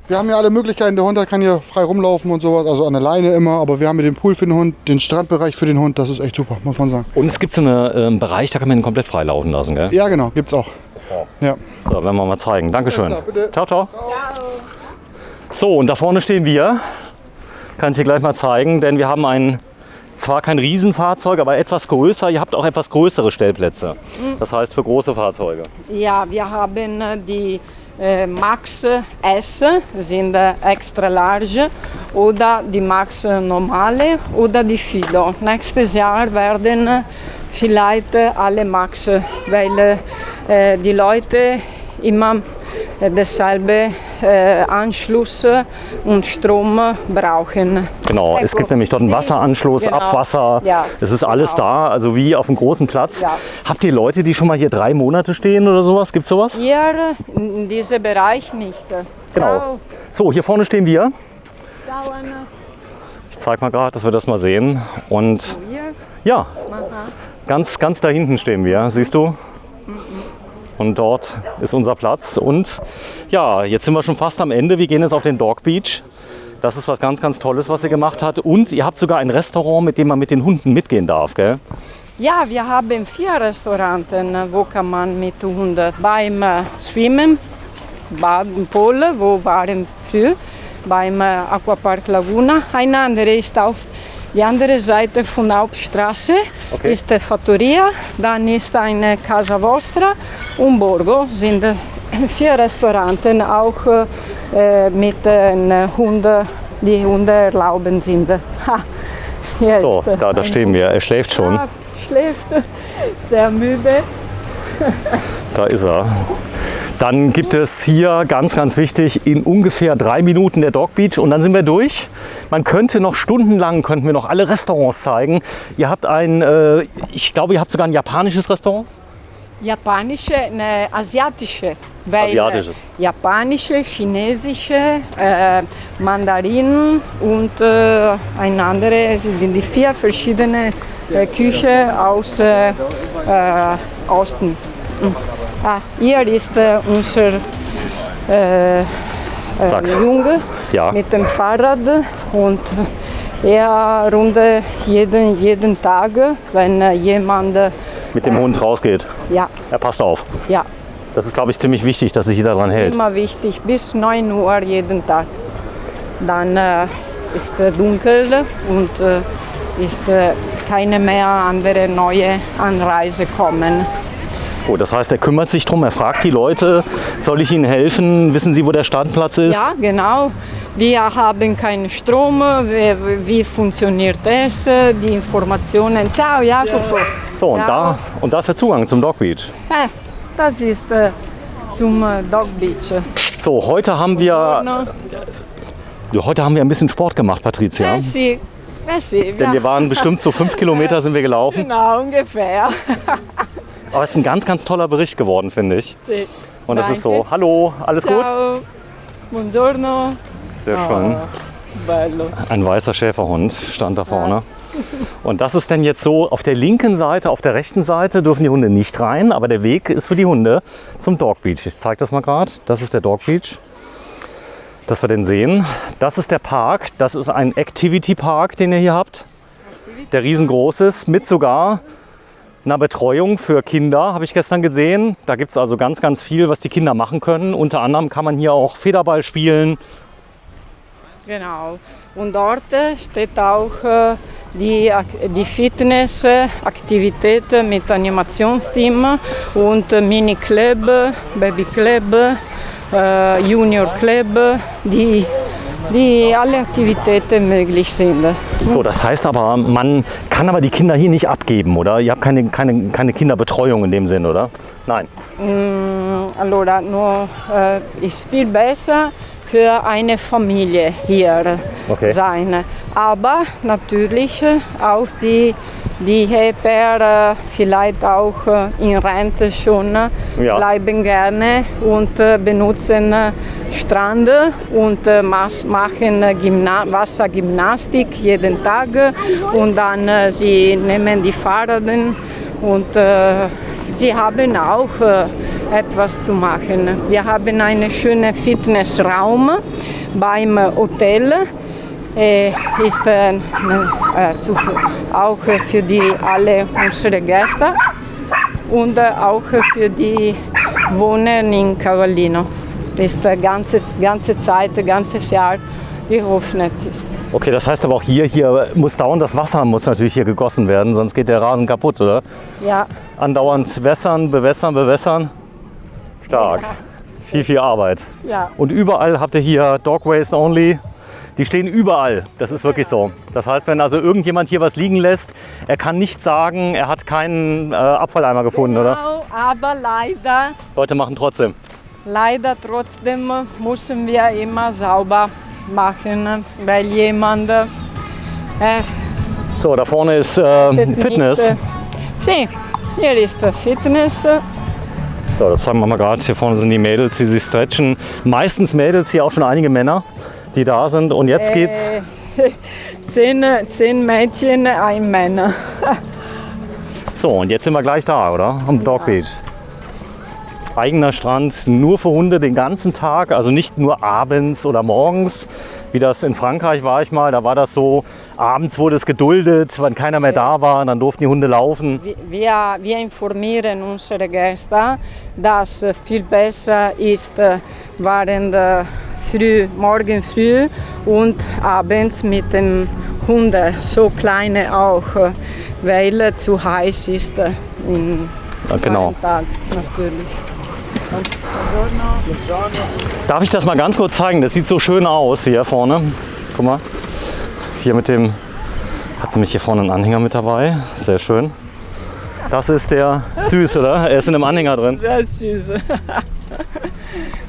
Wir haben ja alle Möglichkeiten, der Hund kann hier frei rumlaufen und sowas, also an der Leine immer, aber wir haben hier den Pool für den Hund, den Strandbereich für den Hund, das ist echt super, muss man sagen. Und es gibt so einen Bereich, da kann man ihn komplett frei laufen lassen, gell? Ja genau, gibt's auch. Ja. So, werden wir mal zeigen. Dankeschön. Klar, bitte. Ciao, ciao. So, und da vorne stehen wir. Kann ich dir gleich mal zeigen, denn wir haben zwar kein Riesenfahrzeug, aber etwas größer. Ihr habt auch etwas größere Stellplätze. Das heißt für große Fahrzeuge. Ja, wir haben die Max S, sind extra large, oder die Max normale oder die Fido. Nächstes Jahr werden vielleicht alle Max, weil die Leute immer dasselbe Anschluss und Strom brauchen. Genau, es gibt nämlich dort einen Wasseranschluss, genau. Abwasser, ja, es ist alles da, also wie auf einem großen Platz. Ja. Habt ihr Leute, die schon mal hier 3 Monate stehen oder sowas? Gibt es sowas? Hier in diesem Bereich nicht. Genau. Ciao. So, hier vorne stehen wir. Ciao, Anna. Ich zeige mal gerade, dass wir das mal sehen. Und ja, ganz da hinten stehen wir, siehst du? Und dort ist unser Platz. Und ja, jetzt sind wir schon fast am Ende. Wir gehen jetzt auf den Dog Beach. Das ist was ganz Tolles, was ihr gemacht habt. Und ihr habt sogar ein Restaurant, mit dem man mit den Hunden mitgehen darf, gell? Ja, wir haben 4 Restaurants, wo kann man mit Hunden beim Schwimmen, Baden, Pool, wo waren früher, beim Aquapark Laguna. Ein anderer ist auf die andere Seite von der Hauptstraße, ist Fattoria, dann ist eine Casa Vostra und Borgo, sind 4 Restaurants, auch mit Hunden, die Hunde erlauben sind. So, da stehen wir, er schläft schon. Ja, schläft, sehr müde. Da ist er. Dann gibt es hier, ganz wichtig, in ungefähr 3 Minuten der Dog Beach und dann sind wir durch. Man könnte noch stundenlang, könnten wir noch alle Restaurants zeigen. Ihr habt ich glaube, ihr habt sogar ein japanisches Restaurant? Japanische, asiatische. Weil Asiatisches. Japanische, chinesische, Mandarinen und ein anderes, die 4 verschiedene Küchen aus Osten. Hier ist unser Junge mit dem Fahrrad und er rundet jeden Tag, wenn jemand mit dem Hund rausgeht. Ja. Er passt auf. Ja. Das ist, glaube ich, ziemlich wichtig, dass sich jeder daran hält. Immer wichtig, bis 9 Uhr jeden Tag. Dann ist dunkel und ist keine mehr andere neue Anreise kommen. Gut, das heißt, er kümmert sich drum, er fragt die Leute, soll ich Ihnen helfen? Wissen Sie, wo der Standplatz ist? Ja, genau. Wir haben keinen Strom. Wie funktioniert es? Die Informationen. Ciao, Jacopo. So, und da ist der Zugang zum Dog Beach. Das ist zum Dog Beach. So, heute haben wir ein bisschen Sport gemacht, Patricia. Sì. Denn wir waren bestimmt so 5 Kilometer sind wir gelaufen. Genau, ungefähr. Aber es ist ein ganz, ganz toller Bericht geworden, finde ich. Sì. Und das ist so, hallo, alles gut? Ciao. Buongiorno. Sehr schön. Bello. Ein weißer Schäferhund stand da vorne. Und das ist denn jetzt so, auf der linken Seite, auf der rechten Seite dürfen die Hunde nicht rein, aber der Weg ist für die Hunde zum Dog Beach. Ich zeige das mal gerade. Das ist der Dog Beach, dass wir den sehen. Das ist der Park, das ist ein Activity Park, den ihr hier habt. Der riesengroß ist, mit sogar einer Betreuung für Kinder, habe ich gestern gesehen. Da gibt es also ganz, ganz viel, was die Kinder machen können. Unter anderem kann man hier auch Federball spielen. Genau. Und dort steht auch die Fitness-Aktivitäten mit Animationsteam und Mini-Club, Baby-Club, Junior-Club, die alle Aktivitäten möglich sind. So, das heißt aber, man kann aber die Kinder hier nicht abgeben, oder? Ihr habt keine Kinderbetreuung in dem Sinn, oder? Nein. Allora, ist viel besser für eine Familie hier sein. Aber natürlich auch die Helfer vielleicht auch in Rente schon bleiben gerne und benutzen Strand und machen Wassergymnastik jeden Tag und dann sie nehmen die Fahrräder und sie haben auch etwas zu machen. Wir haben einen schönen Fitnessraum beim Hotel. Ist auch für alle unsere Gäste und auch für die Wohner in Cavallino. Ist die ganze Zeit, das ganze Jahr geöffnet ist. Okay, das heißt aber auch hier muss dauernd das Wasser muss natürlich hier gegossen werden, sonst geht der Rasen kaputt, oder? Ja. Andauernd bewässern. Stark. Ja. Viel Arbeit. Ja. Und überall habt ihr hier Dog Waste Only. Die stehen überall. Das ist wirklich so. Das heißt, wenn also irgendjemand hier was liegen lässt, er kann nicht sagen, er hat keinen Abfalleimer gefunden, genau, oder? Aber leider. Leute machen trotzdem. Leider trotzdem müssen wir immer sauber machen, weil jemand. So, da vorne ist Fitness. Sí, hier ist Fitness. So, das zeigen wir mal gerade. Hier vorne sind die Mädels, die sich stretchen. Meistens Mädels, hier auch schon einige Männer, die da sind. Und jetzt geht's. 10 Mädchen, ein Mann. So, und jetzt sind wir gleich da, oder? Am Dog Beach. Eigener Strand, nur für Hunde den ganzen Tag, also nicht nur abends oder morgens, wie das in Frankreich war ich mal, da war das so, abends wurde es geduldet, wenn keiner mehr da war, dann durften die Hunde laufen. Wir informieren unsere Gäste, dass viel besser ist morgen früh und abends mit den Hunden, so kleine auch, weil zu heiß ist im genau. Tag natürlich. Darf ich das mal ganz kurz zeigen? Das sieht so schön aus hier vorne. Guck mal, hier mit dem, hat nämlich hier vorne einen Anhänger mit dabei. Sehr schön. Das ist der süß, oder? Er ist in einem Anhänger drin. Sehr süß.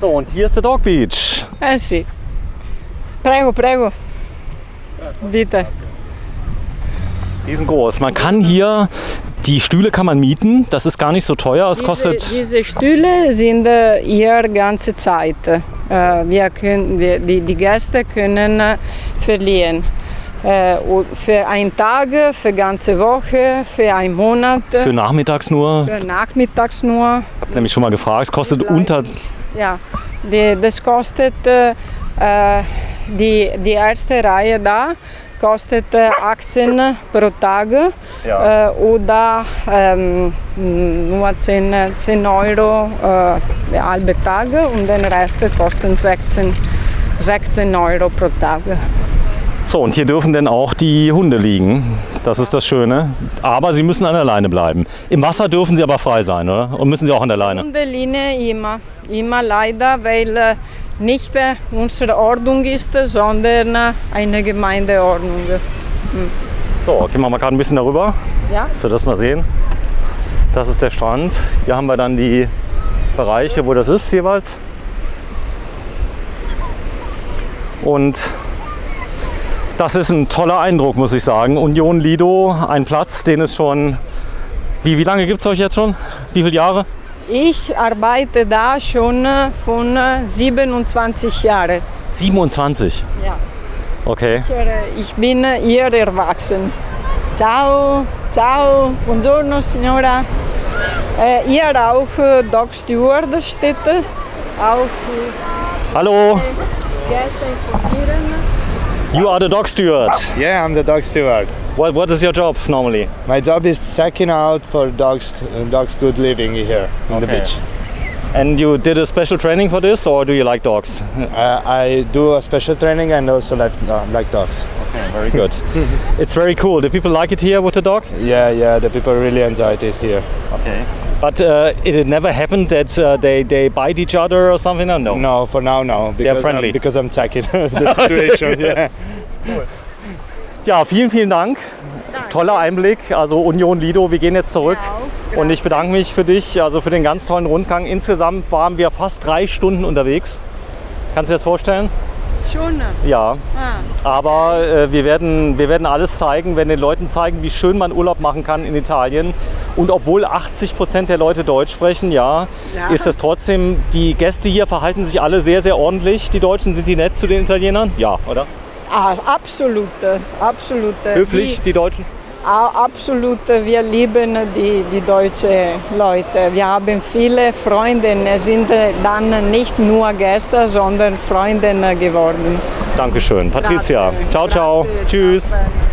So, und hier ist der Dog Beach. Sì. Prego. Bitte. Riesengroß. Man kann hier, die Stühle kann man mieten, das ist gar nicht so teuer. Es kostet. Diese Stühle sind hier ganze Zeit. Die Gäste können verliehen. Für einen Tag, für ganze Woche, für einen Monat. Für nachmittags nur? Für nachmittags nur. Ich habe nämlich schon mal gefragt, es kostet unter. Ja, das kostet die erste Reihe da. Kostet 18 pro Tag oder nur 10 Euro halbe Tage und den Rest kostet 16 Euro pro Tag. So, und hier dürfen dann auch die Hunde liegen. Das ist das Schöne. Aber sie müssen an der Leine bleiben. Im Wasser dürfen sie aber frei sein, oder? Und müssen sie auch an der Leine? Hundeline immer. Immer leider, weil nicht unsere Ordnung ist, sondern eine Gemeindeordnung. So, gehen wir mal gerade ein bisschen darüber, Ja? dass wir das mal sehen. Das ist der Strand. Hier haben wir dann die Bereiche, wo das ist jeweils. Und das ist ein toller Eindruck, muss ich sagen. Union Lido, ein Platz, den es schon... Wie lange gibt es euch jetzt schon? Wie viele Jahre? Ich arbeite da schon von 27 Jahren. 27? Ja. Okay. Ich bin hier erwachsen. Ciao, ciao, buongiorno signora. Hier auch Dog Steward steht. Auch Hallo, Gäste informieren. you are the dog steward. Yeah, I'm the dog steward. What is your job normally? My job is checking out for dogs good living here on the Okay. beach. And you did a special training for this, or do you like dogs? I do a special training and also like dogs. Okay, very good. It's very cool. Do people like it here with the dogs? Yeah, the people really enjoyed it here. Okay. But it never happened that they bite each other or something? Or no? No, for now no. They're friendly. Because I'm checking the situation. Yeah. Ja, vielen Dank. Toller Einblick. Also Union Lido, wir gehen jetzt zurück. Und ich bedanke mich für dich, also für den ganz tollen Rundgang. Insgesamt waren wir fast 3 Stunden unterwegs. Kannst du dir das vorstellen? Schon? Ja. Aber wir werden alles zeigen, werden den Leuten zeigen, wie schön man Urlaub machen kann in Italien. Und obwohl 80% der Leute Deutsch sprechen, ist es trotzdem, die Gäste hier verhalten sich alle sehr, sehr ordentlich. Die Deutschen, sind die nett zu den Italienern? Ja, oder? Absolut. Höflich, die Deutschen? Absolut, wir lieben die deutschen Leute. Wir haben viele Freunde, sind dann nicht nur Gäste, sondern Freunde geworden. Dankeschön. Patricia. Grazie. Ciao, ciao. Grazie. Tschüss. Grazie.